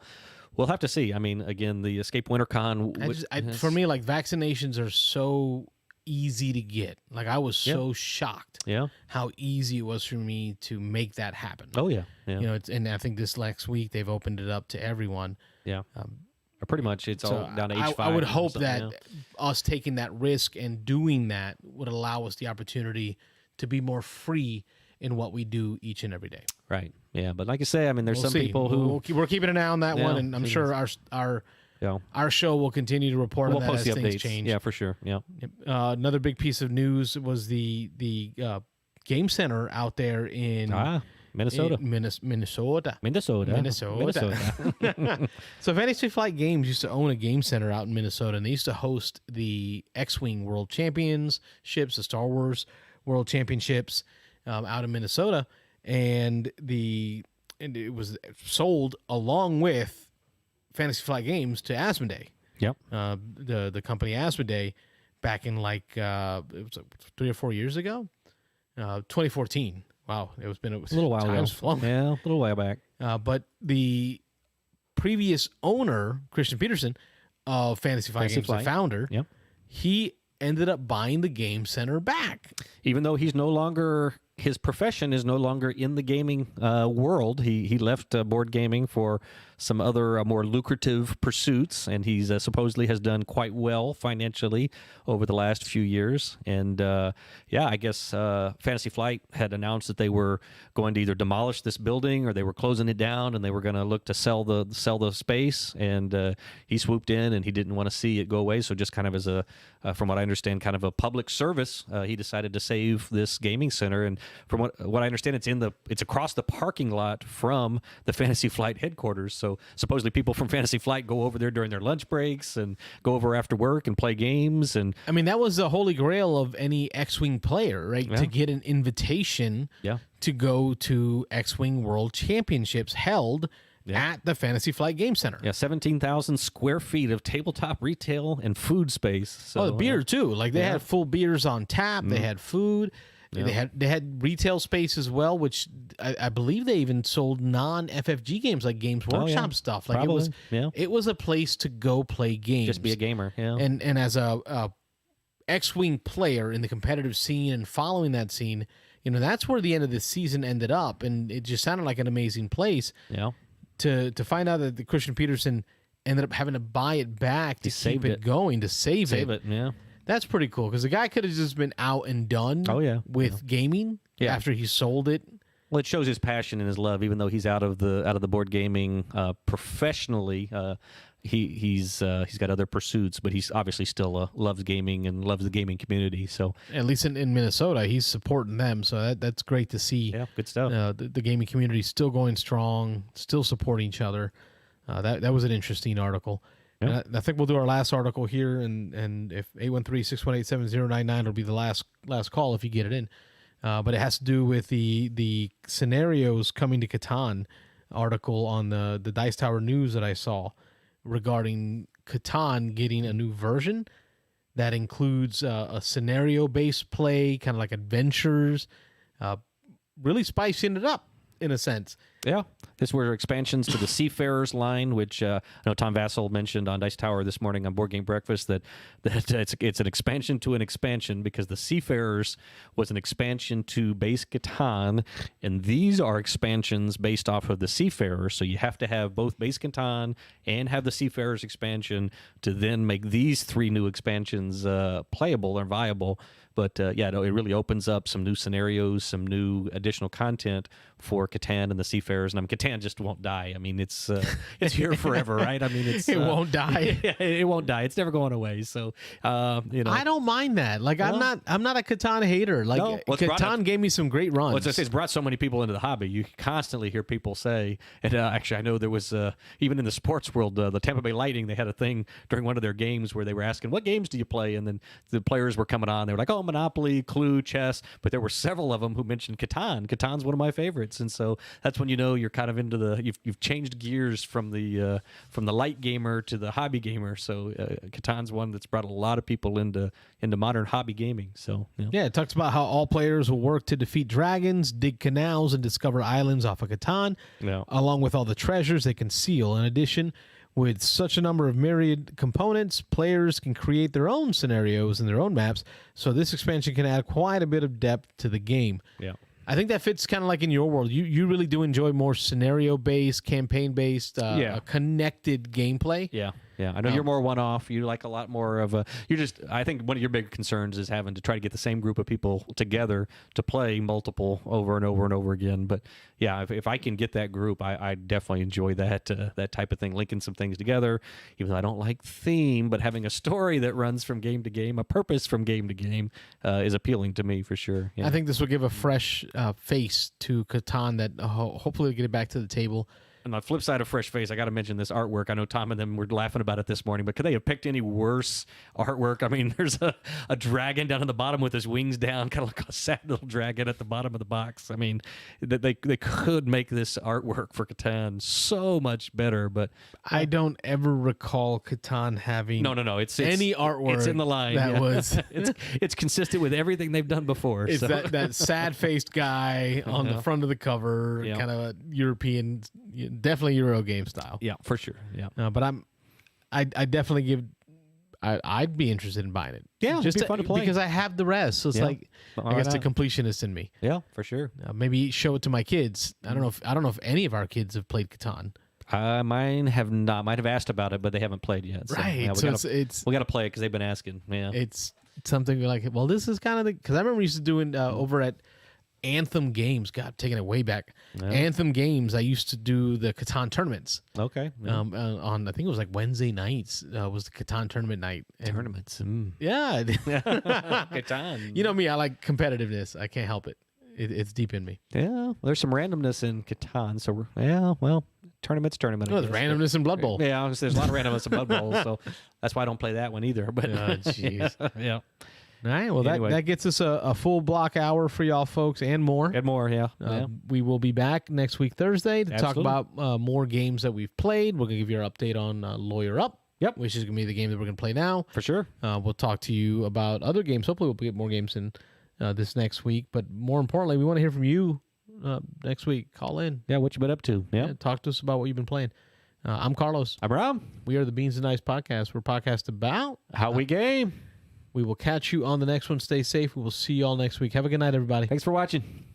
we'll have to see. I mean, again, the Escape WinterCon. For me, like, vaccinations are so easy to get. Like, I was so shocked. How easy it was for me to make that happen. Oh yeah. And I think this next week they've opened it up to everyone. Yeah. Pretty much, it's all down to age 5. I would hope that us taking that risk and doing that would allow us the opportunity to be more free in what we do each and every day. Right. Yeah. But like I say, I mean, there's some people who we're keeping an eye on that one, and I'm sure our show will continue to report on that as things change. Yeah, for sure. Yeah. Another big piece of news was the Game Center out there in Minnesota. Minnesota. Minnesota. So Fantasy Flight Games used to own a game center out in Minnesota, and they used to host the X-Wing World Championships, the Star Wars World Championships out in Minnesota, and it was sold along with Fantasy Flight Games to Asmodee. Yep. The company Asmodee back in it was 3 or 4 years ago, 2014. Wow, it was a little while ago. Flown. Yeah, a little while back. But the previous owner, Christian Peterson of Fantasy Flight Games, the founder, yep, he ended up buying the game center back. Even though his profession is no longer in the gaming world. He left board gaming for some other more lucrative pursuits, and he's supposedly has done quite well financially over the last few years. And I guess Fantasy Flight had announced that they were going to either demolish this building or they were closing it down, and they were going to look to sell the space. And he swooped in, and he didn't want to see it go away. So just kind of as from what I understand, kind of a public service, he decided to save this gaming center. And from what I understand, it's across the parking lot from the Fantasy Flight headquarters. So supposedly people from Fantasy Flight go over there during their lunch breaks and go over after work and play games. And I mean, that was the holy grail of any X-Wing player, right? Yeah. To get an invitation to go to X-Wing World Championships held at the Fantasy Flight Game Center. Yeah, 17,000 square feet of tabletop retail and food space. So, the beer too. Like they had full beers on tap. They had food. Yeah. They had retail space as well, which I believe they even sold non-FFG games like Games Workshop stuff. Like Probably. It was a place to go play games. Just be a gamer. Yeah. And as a X-Wing player in the competitive scene and following that scene, that's where the end of the season ended up, and it just sounded like an amazing place. Yeah. To find out that the Christian Peterson ended up having to buy it back to keep it going, to save it. Yeah. That's pretty cool, because the guy could have just been out and done with gaming after he sold it. Well, it shows his passion and his love, even though he's out of the board gaming professionally. He's got other pursuits, but he's obviously still loves gaming and loves the gaming community. So at least in Minnesota, he's supporting them. So that's great to see. Yeah, good stuff. The gaming community still going strong, still supporting each other. That was an interesting article. Yep. And I think we'll do our last article here, and if 813-618-7099 will be the last call if you get it in. But it has to do with the scenarios coming to Catan article on the Dice Tower News that I saw regarding Catan getting a new version that includes a scenario-based play, kind of like adventures, really spicing it up in a sense. Yeah. This were expansions to the Seafarers line, which I know Tom Vassell mentioned on Dice Tower this morning on Board Game Breakfast that it's an expansion to an expansion, because the Seafarers was an expansion to base Catan, and these are expansions based off of the Seafarers. So you have to have both base Catan and have the Seafarers expansion to then make these 3 new expansions playable or viable. But it really opens up some new scenarios, some new additional content for Catan and the Seafarers. And Catan just won't die. I mean, it's here forever, right? I mean, it won't die. It won't die. It's never going away. So I don't mind that. Like I'm not a Catan hater. Like Catan gave me some great runs. Well, it's brought so many people into the hobby. You constantly hear people say, and actually I know there was even in the sports world, the Tampa Bay Lightning, they had a thing during one of their games where they were asking, "What games do you play?" And then the players were coming on. They were like, "Oh, Monopoly, Clue, chess," but there were several of them who mentioned Catan. Catan's one of my favorites, and so that's when you're kind of into you've changed gears from the light gamer to the hobby gamer. So Catan's one that's brought a lot of people into modern hobby gaming. So it talks about how all players will work to defeat dragons, dig canals, and discover islands off of Catan, along with all the treasures they conceal. In addition, with such a number of myriad components, players can create their own scenarios and their own maps, so this expansion can add quite a bit of depth to the game. Yeah. I think that fits kind of like in your world. You really do enjoy more scenario-based, campaign-based, connected gameplay. Yeah. Yeah, I know you're more one-off. You like a lot more of a. I think one of your big concerns is having to try to get the same group of people together to play multiple over and over and over again. But yeah, if I can get that group, I definitely enjoy that that type of thing, linking some things together. Even though I don't like theme, but having a story that runs from game to game, a purpose from game to game, is appealing to me for sure. Yeah. I think this will give a fresh face to Catan that hopefully will get it back to the table. On the flip side of fresh face, I got to mention this artwork. I know Tom and them were laughing about it this morning, but could they have picked any worse artwork? I mean, there's a dragon down in the bottom with his wings down, kind of like a sad little dragon at the bottom of the box. I mean, they could make this artwork for Catan so much better, but I don't ever recall Catan having no. It's any artwork. It's in the line. That was it's consistent with everything they've done before. It's so. that sad faced guy on the front of the cover, kind of a European. Definitely Euro game style. Yeah, for sure. Yeah, but I definitely give. I'd be interested in buying it. Yeah, just it'd be fun to play because I have the rest. So it's like I guess the completionist in me. Yeah, for sure. Maybe show it to my kids. I don't know if any of our kids have played Catan. Mine have not. Might have asked about it, but they haven't played yet. So, right. Yeah, we got to play it because they've been asking. Yeah, it's something like. Well, this is kind of because I remember used to doing over at Anthem Games. God, taking it way back. Yeah. Anthem Games. I used to do the Catan tournaments. Okay. Yeah. On I think it was like Wednesday nights was the Catan tournament night. Tournaments. Yeah. Catan. You know me. I like competitiveness. I can't help it. It's deep in me. Yeah. Well, there's some randomness in Catan. So tournament. There's randomness in Blood Bowl. Yeah. There's a lot of randomness in Blood Bowl. So that's why I don't play that one either. But jeez. Yeah. All right, well, anyway. that gets us a full block hour for y'all folks and more. And more, yeah. We will be back next week, Thursday, to talk about more games that we've played. We're going to give you our update on Lawyer Up, which is going to be the game that we're going to play now. For sure. We'll talk to you about other games. Hopefully, we'll get more games in this next week. But more importantly, we want to hear from you next week. Call in. Yeah, what you been up to. Yeah. Talk to us about what you've been playing. I'm Carlos. I'm Rob. We are the Beans and Ice Podcast. We're a podcast about how we game. We will catch you on the next one. Stay safe. We will see you all next week. Have a good night, everybody. Thanks for watching.